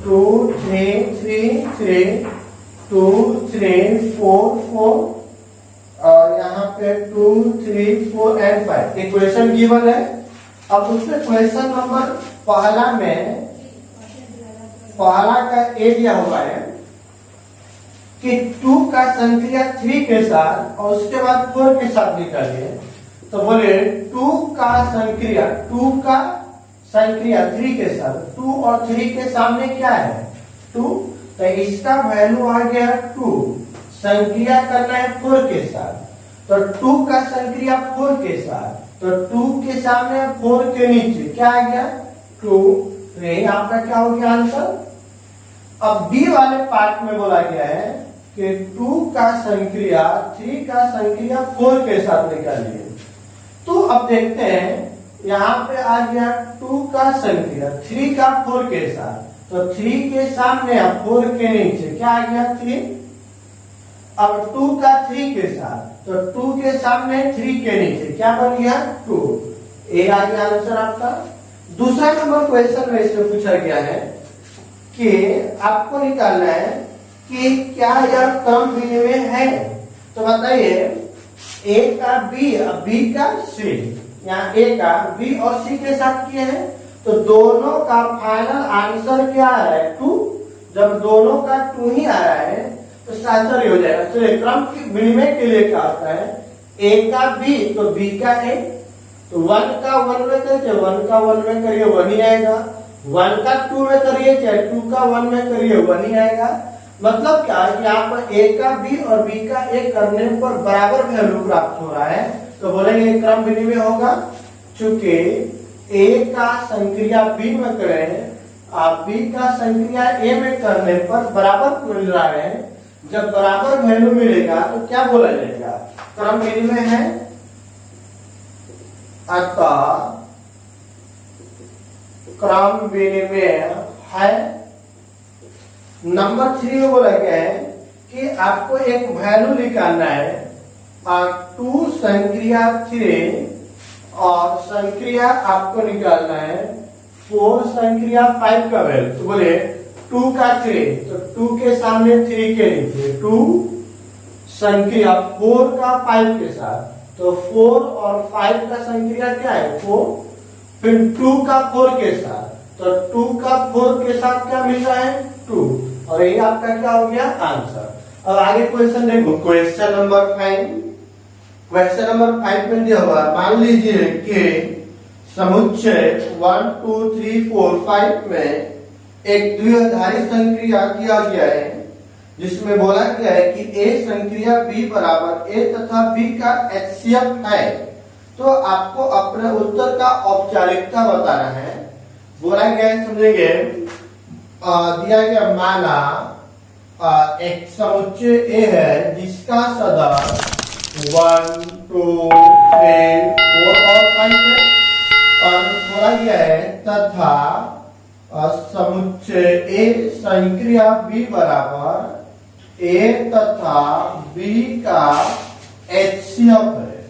2 3 3 3 2 3 4 4 और यहाँ पे 2 3 4 एंड 5 इक्वेशन गिवन है। अब दूसरे क्वेश्चन नंबर पहला में पहला का ए दिया हुआ है कि 2 का संक्रिया 3 के साथ और उसके बाद 4 के साथ निकालिए। तो बोले 2 का संक्रिया 3 के साथ, 2 और 3 के सामने क्या है 2, तो इसका वैल्यू आ गया 2। संक्रिया करना है 4 के साथ, तो 2 का संक्रिया 4 के साथ, तो 2 के सामने 4 के नीचे क्या आ गया 2, तो यही आपका क्या हो गया आंसर। अब बी वाले पार्ट में बोला गया है कि 2 का संक्रिया 3 का संक्रिया 4 के साथ निकालिए। तो अब देखते हैं यहाँ पे आ गया 2 का संक्रिया 3 का 4 के साथ, तो 3 के सामने 4 के नीचे क्या आ गया 3। अब 2 का 3 के साथ, तो 2 के सामने 3 के नीचे क्या बन गया 2। ए आ गया आंसर आपका। दूसरा नंबर क्वेश्चन में इसमें पूछा गया है कि आपको निकालना है कि क्या यह क्रम विनिमय है। तो बताइए ए का बी और बी का सी, यहाँ ए का बी और सी के साथ किए हैं, तो दोनों का फाइनल आंसर क्या आ रहा है 2। जब दोनों का 2 ही आ रहा है तो इसका आंसर ही हो जाएगा। तो क्रम विनिमय के लिए क्या होता है ए का बी तो बी का ए, तो 1 का 1 में करिए 1 का 1 में करिए 1 ही आएगा, 1 का 2 में करिए चाहे 2 का 1 में करिए 1 ही आएगा। मतलब क्या है कि आप ए का बी और बी का ए करने पर बराबर वैल्यू प्राप्त हो रहा है, तो बोलेंगे क्रम विनिमय होगा। चूंकि ए का संक्रिया बी में करें, आप बी का संक्रिया ए में करने पर बराबर मिल रहा है, जब बराबर वैल्यू मिलेगा तो क्या बोला जाएगा, क्रम विनिमय है। अतः क्रम विनिमय है। नंबर 3 में बोला गया है कि आपको एक वैल्यू निकालना है, 2 संक्रिया 3 और संक्रिया आपको निकालना है 4 संक्रिया 5 का वैल्यू। तो बोले 2 का 3, तो 2 के सामने 3 के नीचे 2 संक्रिया 4 का 5 के साथ, तो 4 और 5 का संक्रिया क्या है 4, फिर 2 का 4 के साथ, तो 2 का 4 के साथ क्या मिल रहा है 2, और ये आपका क्या हो गया आंसर। अब आगे क्वेश्चन देखो, क्वेश्चन नंबर 5। क्वेश्चन नंबर 5 में दिया हुआ, मान लीजिए कि समुच्चय 1 2 3 4 5 में एक द्विआधारी संक्रिया किया गया है, जिसमें बोला गया है कि ए संक्रिया बी बराबर ए तथा बी का एचसीएफ है। तो आपको अपने उत्तर का औपचारिकता बताना है। बोला गया है, समझेंगे, दिया गया माना एक समुच्चय ए है जिसका सदस्य 1 2 3 4 और 5 है, और बोला गया है तथा समुच्चय ए संक्रिया बी बराबर ए तथा बी का एचसीएफ है।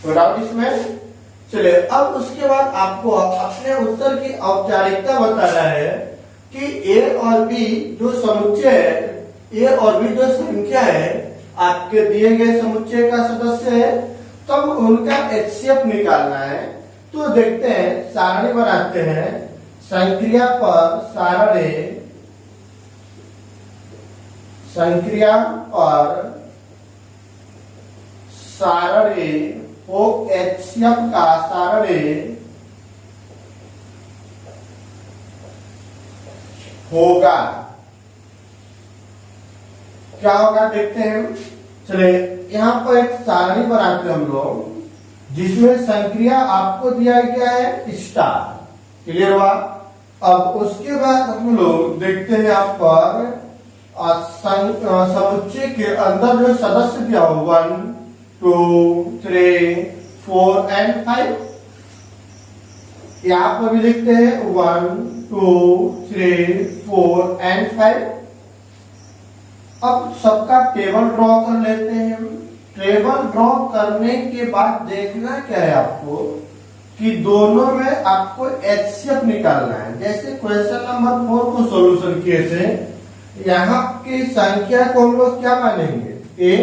कोई डाउट इसमें? चलिए, अब उसके बाद आपको अपने उत्तर की औपचारिकता बताना है कि ए और बी जो समुच्चय है, ए और बी जो संख्या है आपके दिए गए समुच्चय का सदस्य है, तब उनका एचसीएफ निकालना है। तो देखते हैं, सारणी बनाते हैं, संक्रिया पर सारणी, संक्रिया पर सारणी हो एचसीएफ का सारणी होगा, क्या होगा देखते हैं। चलिए, यहाँ पर एक सारणी बनाते हैं हम लोग, जिसमें संक्रिया आपको दिया गया है स्टार, क्लियर हुआ। अब उसके बाद हम लोग देखते हैं यहाँ पर समुच्चय के अंदर जो सदस्य दिया हो 1 2 3 4 एंड 5, यहाँ पर भी लिखते हैं 1 2 3 4 एंड 5। अब सबका टेबल ड्रॉ कर लेते हैं। टेबल ड्रॉ करने के बाद देखना क्या है आपको कि दोनों में आपको एचसीएफ निकालना है। जैसे क्वेश्चन नंबर 4 को सॉल्यूशन किए थे, यहाँ की संख्या को हम लोग क्या मानेंगे ए,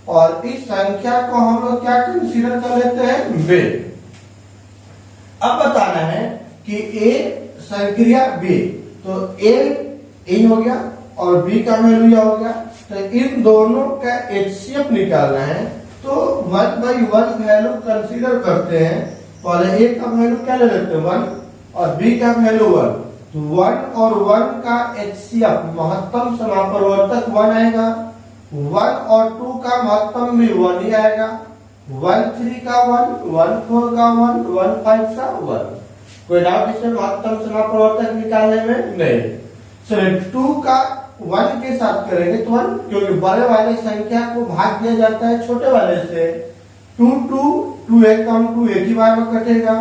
और इस संख्या को हम लोग क्या कंसीडर कर लेते हैं बी। अब बताना है कि ए संक्रिया बी, तो ए हो गया और बी का वैल्यू यह हो गया, तो इन दोनों का एचसीएफ निकालना है। तो 1/1 वैल्यू कंसीडर करते हैं। पहले ए का वैल्यू क्या ले लेते हैं 1 और बी का वैल्यू 1, तो 1 और 1 का एचसीएफ महत्तम समापरिवर्तक 1 आएगा, 1 और 2 का महत्तम भी 1 ही आएगा, 1 3 का 1, 1 4 का 1, 1 5 का 1। कोई डाउट इसमें महत्तम समापरिवर्तक निकालने में? नहीं। चलिए, 2 का 1 के साथ करेंगे तो 1, क्योंकि बड़े वाले संख्या को भाग दिया जाता है छोटे वाले से। 2 2 एक कम 2 एक ही बार में कटेगा,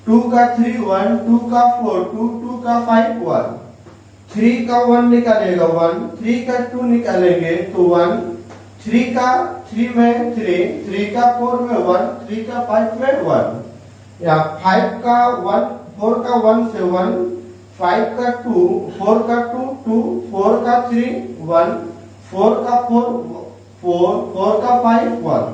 2 का 3 1, 2 का 4 2, 2 का 5 1, 3 का 1 निकालेगा 1, 3 का 2 निकालेंगे तो 1, 3 का 3 में 3, 3 का 4 में 1, 3 का 5 में 1, या 5 का 1, 4 का 1 से 1, 5 का 2, 4 का 2 2, 4 का 3 1, 4 का 4 4, 4 का 5 1,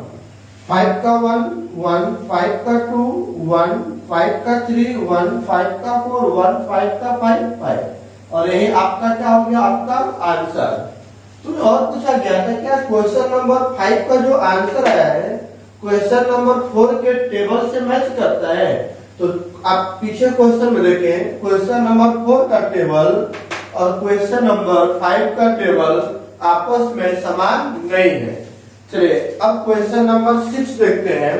5 का 1 1, 5 का 2 1, 5 का 3 1, 5 का 4 1, 5 का 5 5, और यही आपका क्या हो गया, आपका आंसर। तो और पूछा गया था क्या क्वेश्चन नंबर 5 का जो आंसर आया है क्वेश्चन नंबर 4 के टेबल से मैच करता है। तो आप पीछे क्वेश्चन में देखें, क्वेश्चन नंबर 4 का टेबल और क्वेश्चन नंबर 5 का टेबल आपस में समान नहीं है। चलिए अब क्वेश्चन नंबर 6 देखते हैं।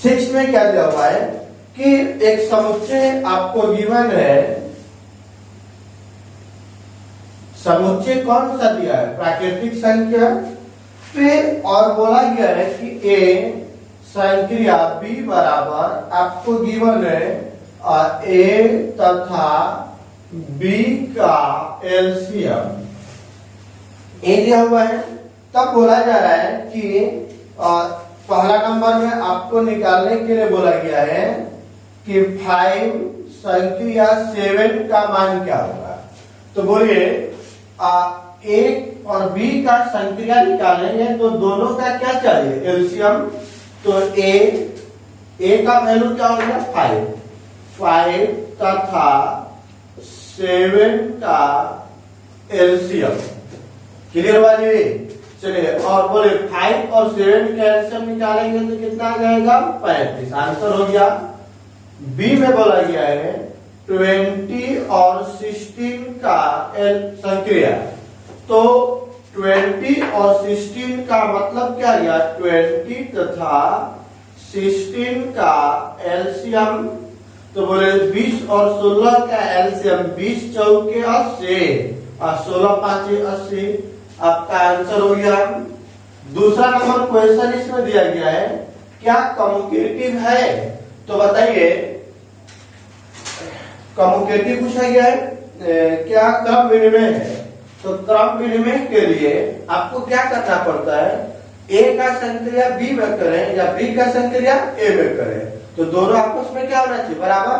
6 में क्या दिया हुआ है कि एक समुच्चय आपको गिवन है। समुच्चय कौन सा दिया है? प्राकृतिक संख्या। फिर और बोला गया है कि ए संक्रिया बी बराबर आपको गिवन है ए तथा बी का एलसीएम ए दिया हुआ है। तब बोला जा रहा है कि पहला नंबर में आपको निकालने के लिए बोला गया है कि 5 संक्रिया 7 का मान क्या होगा। तो बोलिए ए और बी का संक्रिया निकालेंगे तो दोनों का क्या चाहिए? एलसीएम। तो ए का वैल्यू क्या हो गया? 5 तथा 7 का एलसीएम। क्लियर बात? चलिए और बोले 5 और 7 का एलसीएम निकालेंगे तो कितना आ जाएगा? 35। आंसर हो गया। बी में बोला गया है 20 और 16 का संक्रिया। तो 20 और 16 का मतलब क्या गया? 20 तथा 16 का एलसीएम। तो बोले 20 और 16 का एलसीएम 20 चौके 80 और 16 पांचे 80। आपका आंसर हो गया। दूसरा नंबर क्वेश्चन इसमें दिया गया है क्या कम्युटेटिव है? तो बताइए कम्युटेटिव पूछा गया है क्या क्रम विनिमय है? तो क्रम विनिमय के लिए आपको क्या करना पड़ता है? ए का संक्रिया बी में करें या बी का संक्रिया ए में करें तो दोनों आपस में क्या होना चाहिए? बराबर।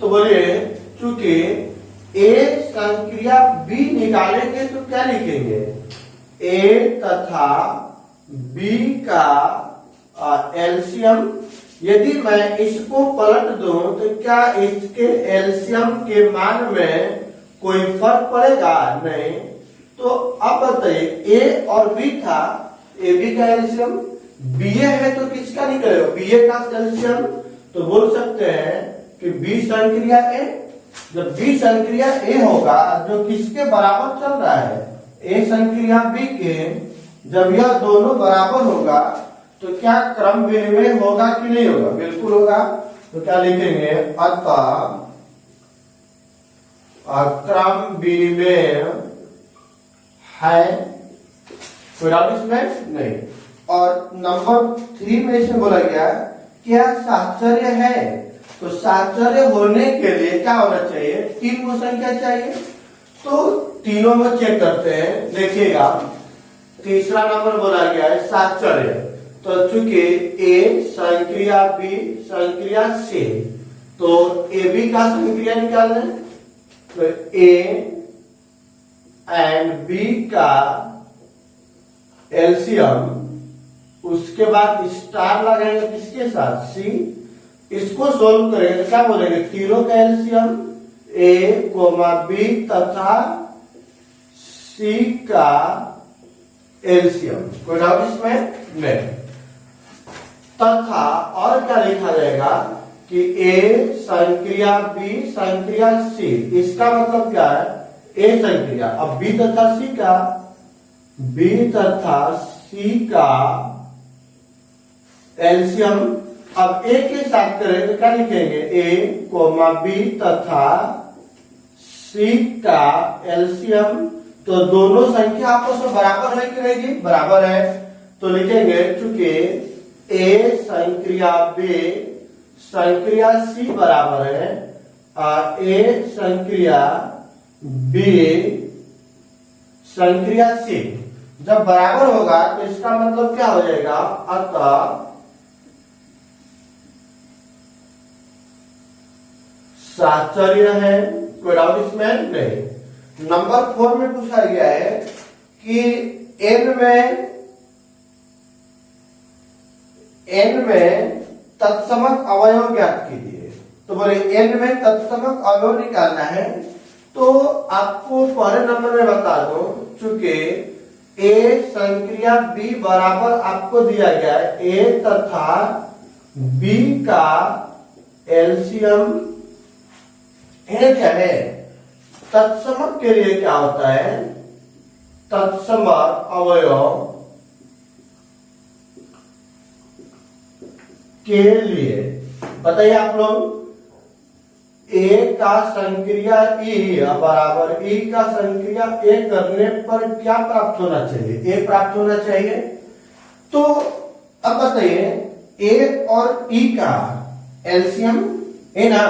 तो बोलिए चूंकि ए संक्रिया बी निकालेंगे तो क्या लिखेंगे? ए तथा बी का एलसीएम। यदि मैं इसको पलट दूं तो क्या इसके एलसीएम के मान में कोई फर्क पड़ेगा? नहीं। तो अब बताइए ए और बी था, ए बी का एलसीएम, बी ए है तो किसका निकलेगा? बी ए का एलसीएम। तो बोल सकते हैं कि बी संक्रिया ए। जब बी संक्रिया ए होगा जो किसके बराबर चल रहा है? ए संक्रिया बी के। जब यह दोनों बराबर होगा तो क्या क्रम विनिमय होगा कि नहीं होगा? बिल्कुल होगा। तो क्या लिखेंगे? अतः क्रम विनिमय है। कोई डाउट इसमें नहीं। और नंबर 3 में इसमें बोला गया क्या साहचर्य है? तो साहचर्य होने के लिए क्या होना चाहिए? 3 को संख्या चाहिए। तो तीनों में चेक करते हैं। देखिएगा तीसरा नंबर बोला गया है साहचर्य। तो चूंकि ए संक्रिया बी संक्रिया सी तो ए बी का संक्रिया निकालना है। तो ए एंड बी का एलसीएम। उसके बाद स्टार लगाएंगे किसके साथ? सी। इसको सोल्व करेंगे तो क्या बोलेंगे? तीनों का एलसीएम ए कोमा बी तथा सी का एलसीएम। कोई डाउट इसमें नहीं। तथा और क्या लिखा जाएगा कि ए संक्रिया बी संक्रिया सी। इसका मतलब क्या है? ए संक्रिया अब बी तथा सी का, बी तथा सी का एलसीएम। अब ए के साथ करें तो क्या लिखेंगे? ए कोमा बी तथा सी का एलसीएम। तो दोनों संख्या आपस में बराबर है कि नहीं जी? बराबर है। तो लिखेंगे चूंकि ए संक्रिया बी संक्रिया सी बराबर है और ए संक्रिया बी संक्रिया सी जब बराबर होगा तो इसका मतलब क्या हो जाएगा? अतः साहचर्य है। कोई डाउट इसमें नहीं। नंबर 4 में पूछा गया है कि n में तत्समक अवयव ज्ञात कीजिए। तो बोले n में तत्समक अवयव निकालना है। तो आपको पहले नंबर में बता दो चूंकि a संक्रिया b बराबर आपको दिया गया है a तथा b का एलसीएम है क्या है? तत्समक के लिए क्या होता है, तत्समक अवयव के लिए बताइए आप लोग, ए का संक्रिया ई बराबर ई का संक्रिया ए करने पर क्या प्राप्त होना चाहिए, ए प्राप्त होना चाहिए। तो अब बताइए ए और ई का एलसीएम है ना,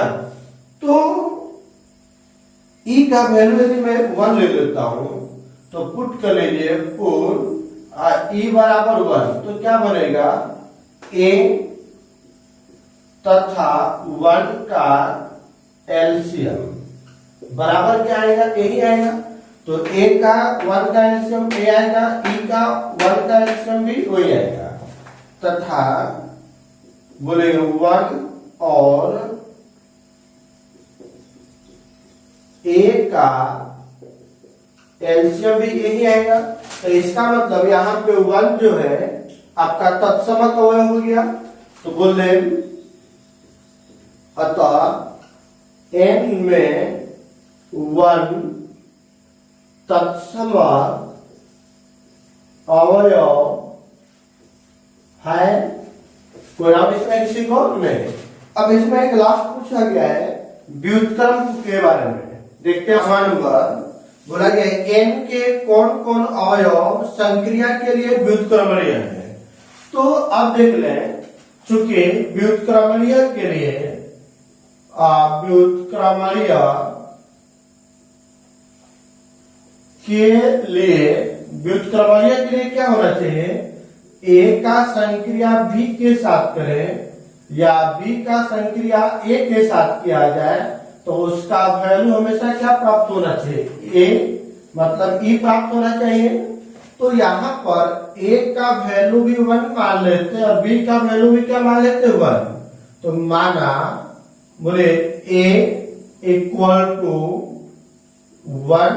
तो ई का वैल्यू यदि मैं 1 ले लेता हूं तो पुट कर लीजिए, पुट ई बराबर 1, तो क्या बनेगा, ए तथा 1 का एलसीएम बराबर क्या आएगा, ए ही आएगा। तो ए का 1 का एलसीएम ए आएगा, ई का 1 का एलसीएम भी वही आएगा, तथा बोलेंगे 1 और ए का एलसीएम भी यही आएगा। तो इसका मतलब यहां पे 1 जो है आपका तत्समक अवयव हो गया। तो बोल रहे अतः n में 1 तत्समक अवयव है। कोई नाम इसमें किसी को नहीं। अब इसमें एक लास्ट पूछा गया है व्युत्क्रम के बारे में, देखते हैं। सवाल नंबर बोला गया है n के कौन कौन अवयव संक्रिया के लिए व्युत्क्रमणीय है। तो अब देख लें, चूंकि व्युत्क्रमणीय के लिए व्युत्क्रमणीय के लिए क्या होना चाहिए, ए का संक्रिया बी के साथ करें या बी का संक्रिया ए के साथ किया जाए तो उसका वैल्यू हमेशा क्या प्राप्त होना चाहिए, ए मतलब ई प्राप्त होना चाहिए। तो यहाँ पर ए का वैल्यू भी 1 मान लेते और बी का वैल्यू भी क्या मान लेते 1। तो माना बोले A equal to 1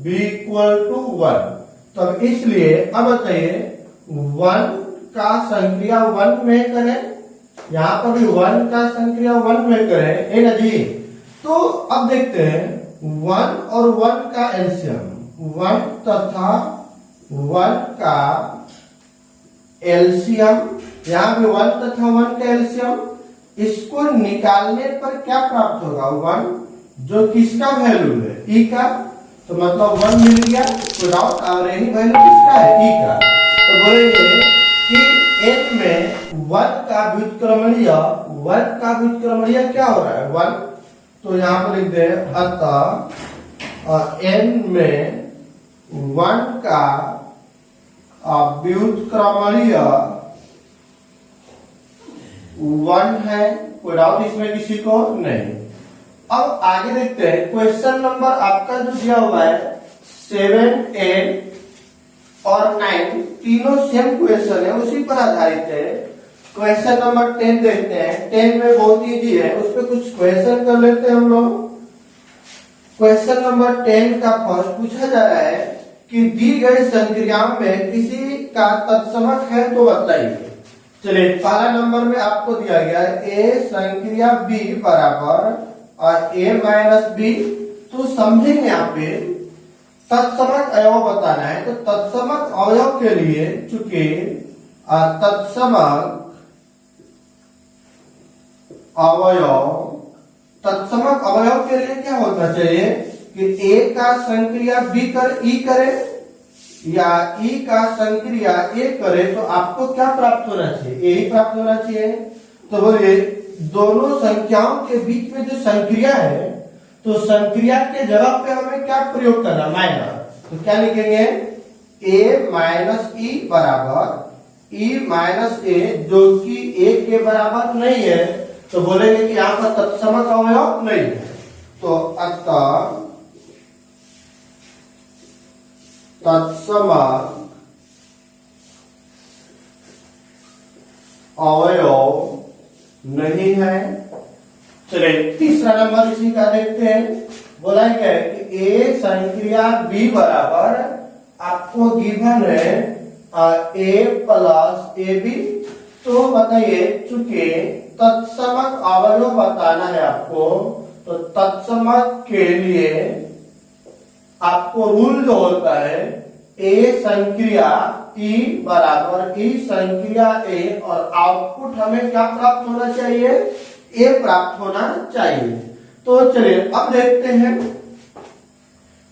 B equal to 1। तब इसलिए अब बताइए 1 का संक्रिया 1 में करें, यहाँ पर भी 1 का संक्रिया 1 में करें, है ना जी। तो अब देखते हैं 1 और 1 का एलसीएम, 1 तथा 1 का एलसीएम, यहाँ भी 1 तथा 1 का एलसीएम, इसको निकालने पर क्या प्राप्त होगा 1, जो किसका वैल्यू है ई का। तो मतलब 1 मिल गया, तो डाउट और यही वैल्यू किसका है ई का। तो बोलेंगे कि n में 1 का व्युत्क्रमणीय, 1 का व्युत्क्रमणीय क्या हो रहा है 1। तो यहाँ पर लिख दे अतः n में 1 का व्युत्क्रमणीय 1 है। कोई डाउट इसमें किसी को नहीं। अब आगे देखते हैं क्वेश्चन नंबर आपका जो दिया हुआ है 7, 8 और 9 तीनों सेम क्वेश्चन है, उसी पर आधारित है। क्वेश्चन नंबर 10 देखते हैं। 10 में बहुत इजी है, उस पर कुछ क्वेश्चन कर लेते हैं हम लोग। क्वेश्चन नंबर 10 का फर्स्ट पूछा जा रहा है कि दी गई संक्रियाओं में किसी का तत्समक है तो बताइए। चलिए पहला नंबर में आपको दिया गया है ए संक्रिया बी बराबर और ए माइनस बी। तो समझेंगे यहाँ पे तत्समक अवयव बताना है। तो तत्समक अवयव के लिए चूंकि तत्समक अवयव के लिए क्या होना चाहिए कि ए का संक्रिया बी कर ई करे या ई का संक्रिया ए करे तो आपको क्या प्राप्त होना चाहिए, ए ही प्राप्त होना चाहिए। तो बोलिए दोनों संख्याओं के बीच में जो संक्रिया है तो संक्रिया के जगह पे हमें क्या प्रयोग करना, माइनस। तो क्या लिखेंगे ए माइनस ई बराबर ई माइनस ए, जो कि ए के बराबर नहीं है। तो बोलेंगे कि यहाँ पर तत्समक अवयव नहीं है। तो अतः तत्समक अवयव नहीं है। चलिए तीसरा नंबर इसी का देखते हैं। बोला गया कि ए संक्रिया बी बराबर आपको गिवन है ए प्लस ए बी। तो बताइए चूंकि तत्समक अवयव बताना है आपको, तो तत्समक के लिए आपको रूल जो होता है ए संक्रिया ई बराबर ई संक्रिया ए, और आउटपुट हमें क्या प्राप्त होना चाहिए, ए प्राप्त होना चाहिए। तो चलिए अब देखते हैं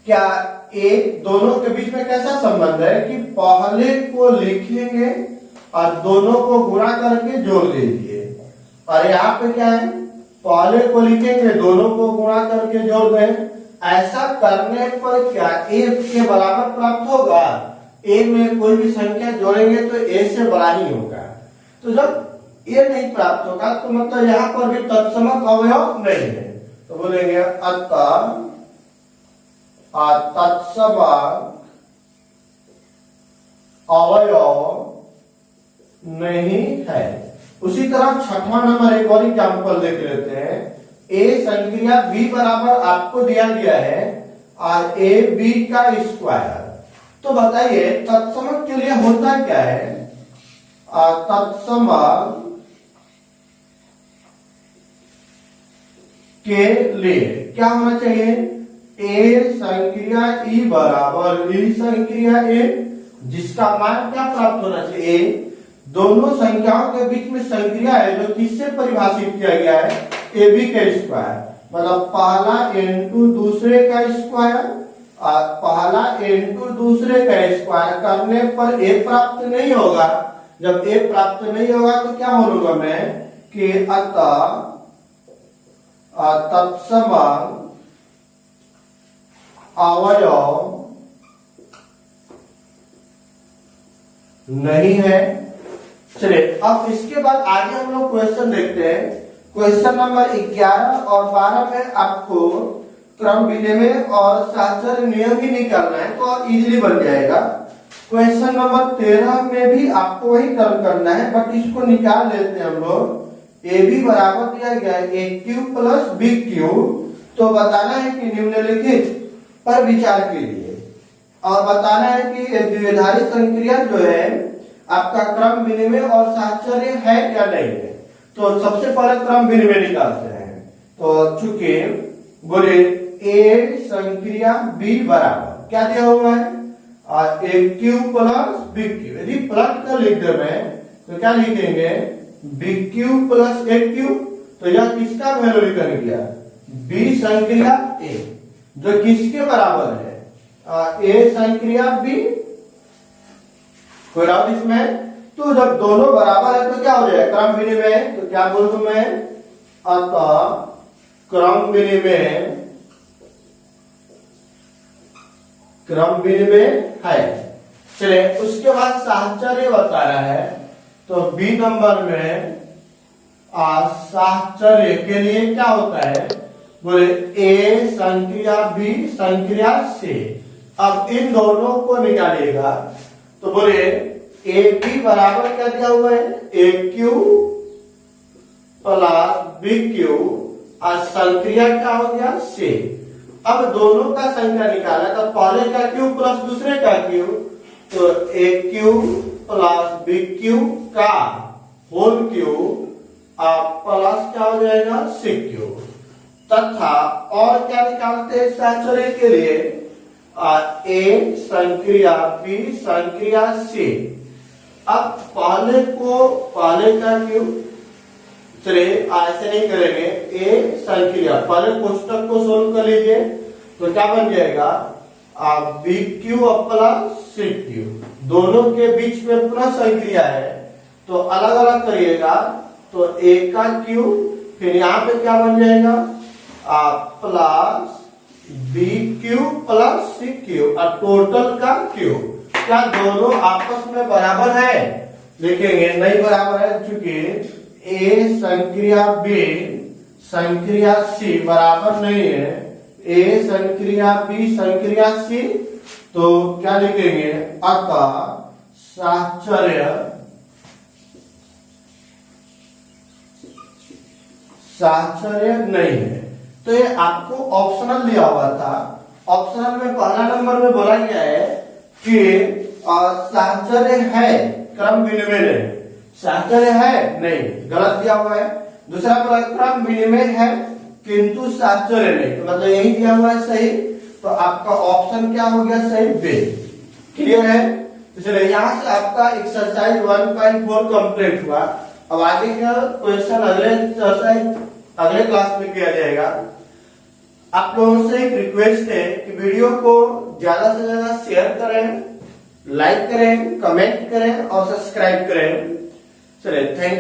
क्या ए दोनों के बीच में कैसा संबंध है कि पहले को लिखेंगे और दोनों को गुणा करके जोड़ दीजिए, और यहाँ पे क्या है, पहले को लिखेंगे दोनों को गुणा करके जोड़ दें। ऐसा करने पर क्या ए के बराबर प्राप्त होगा, ए में कोई भी संख्या जोड़ेंगे तो ए से बड़ा ही होगा। तो जब ए नहीं प्राप्त होगा तो मतलब यहाँ पर भी तत्समक अवयव नहीं है, तो बोलेंगे अतः तत्समक अवयव नहीं है। उसी तरह छठवां नंबर एक और एग्जाम्पल देख लेते हैं। ए संक्रिया बी बराबर आपको दिया गया है और ए बी का स्क्वायर। तो बताइए तत्समक के लिए होता क्या है, तत्समक के लिए क्या होना चाहिए, ए संक्रिया ई बराबर ई संक्रिया ए, जिसका मान क्या प्राप्त होना चाहिए, दोनों संख्याओं के बीच में संक्रिया है जो किससे परिभाषित किया गया है, ए बी का स्क्वायर, मतलब पहला इनटू दूसरे का स्क्वायर और पहला इनटू दूसरे का स्क्वायर करने पर ए प्राप्त नहीं होगा। जब ए प्राप्त नहीं होगा तो क्या बोलूंगा मैं कि अतः तत्समक अवयव नहीं है। चलिए अब इसके बाद आगे हम लोग क्वेश्चन देखते हैं। क्वेश्चन नंबर 11 और 12 में आपको क्रम विनिमय और साहचर्य नियम ही निकालना है, तो इजीली बन जाएगा। क्वेश्चन नंबर 13 में भी आपको वही टर्म करना है, बट इसको निकाल लेते हैं हम लोग। ए बी बराबर दिया गया है ए क्यूब प्लस बी क्यूब, तो बताना है कि निम्नलिखित पर विचार कीजिए और बताना है कि द्विआधारी संक्रिया जो है आपका क्रम विनिमय और साहचर्य है या नहीं है। तो सबसे पहले क्रम विनिमय निकालते हैं। तो चूंकि बोले ए संक्रिया बी बराबर क्या दिया हुआ है, ए क्यूब प्लस बी क्यूब। यदि प्लस कर लिख दे मैं तो क्या लिखेंगे, बी क्यूब प्लस ए क्यूब। तो यह किसका वैल्यू निकल गया, बी संक्रिया ए, जो किसके बराबर है, ए संक्रिया बी। कोई डाउट इसमें? तो जब दोनों बराबर है तो क्या हो जाएगा, क्रम विनिमय। तो क्या बोल दूं मैं, अतः क्रम विनिमय है। चलिए उसके बाद साहचर्य बता रहा है, तो बी नंबर में साहचर्य के लिए क्या होता है, बोले ए संक्रिया बी संक्रिया से। अब इन दोनों को निकालिएगा तो बोले ए बी बराबर क्या दिया हुआ है, ए क्यूब प्लस बी क्यूब और संक्रिया क्या हो गया से। अब दोनों का संख्या निकाला तो पहले का क्यूब प्लस दूसरे का क्यूब, तो ए क्यूब प्लस बी क्यूब का होल क्यूब प्लस क्या हो जाएगा, सी क्यूब। तथा और क्या निकालते हैं साहचर्य के लिए, ए संक्रिया बी संक्रिया सी। अब पहले का क्यूब, चलिए ऐसे नहीं करेंगे, ए संक्रिया पहले कोष्टक को सोल्व कर लीजिए तो क्या बन जाएगा, बी क्यूब प्लस सी क्यूब। दोनों के बीच में पुनः संक्रिया है तो अलग अलग करिएगा, तो ए का क्यूब फिर यहाँ पे क्या बन जाएगा, प्लस बी क्यूब प्लस सी क्यूब और टोटल का क्यूब। क्या दोनों आपस में बराबर है, लिखेंगे नहीं बराबर है, चूंकि ए संक्रिया बी संक्रिया सी बराबर नहीं है, ए संक्रिया बी संक्रिया सी। तो क्या लिखेंगे, अतः साहचर्य नहीं है। तो ये आपको ऑप्शनल दिया हुआ था। ऑप्शनल में पहला नंबर में बोला गया है कि साहचर्य है, क्रम विनिमय नहीं। साहचर्य है नहीं, गलत दिया हुआ है। दूसरा बोला क्रम विनिमय है किंतु साहचर्य नहीं, तो मतलब यही दिया हुआ है सही। तो आपका ऑप्शन क्या हो गया सही बे। क्लियर है? तो चलिए यहाँ से आपका एक्सरसाइज 1.4 कंप्लीट हुआ। अब आगे का क्वेश्चन अगले एक्सरसाइज अगले क्लास में किया जाएगा। आप लोगों से एक रिक्वेस्ट है कि वीडियो को ज्यादा से ज्यादा शेयर करें, लाइक करें, कमेंट करें और सब्सक्राइब करें। चलिए थैंक यू।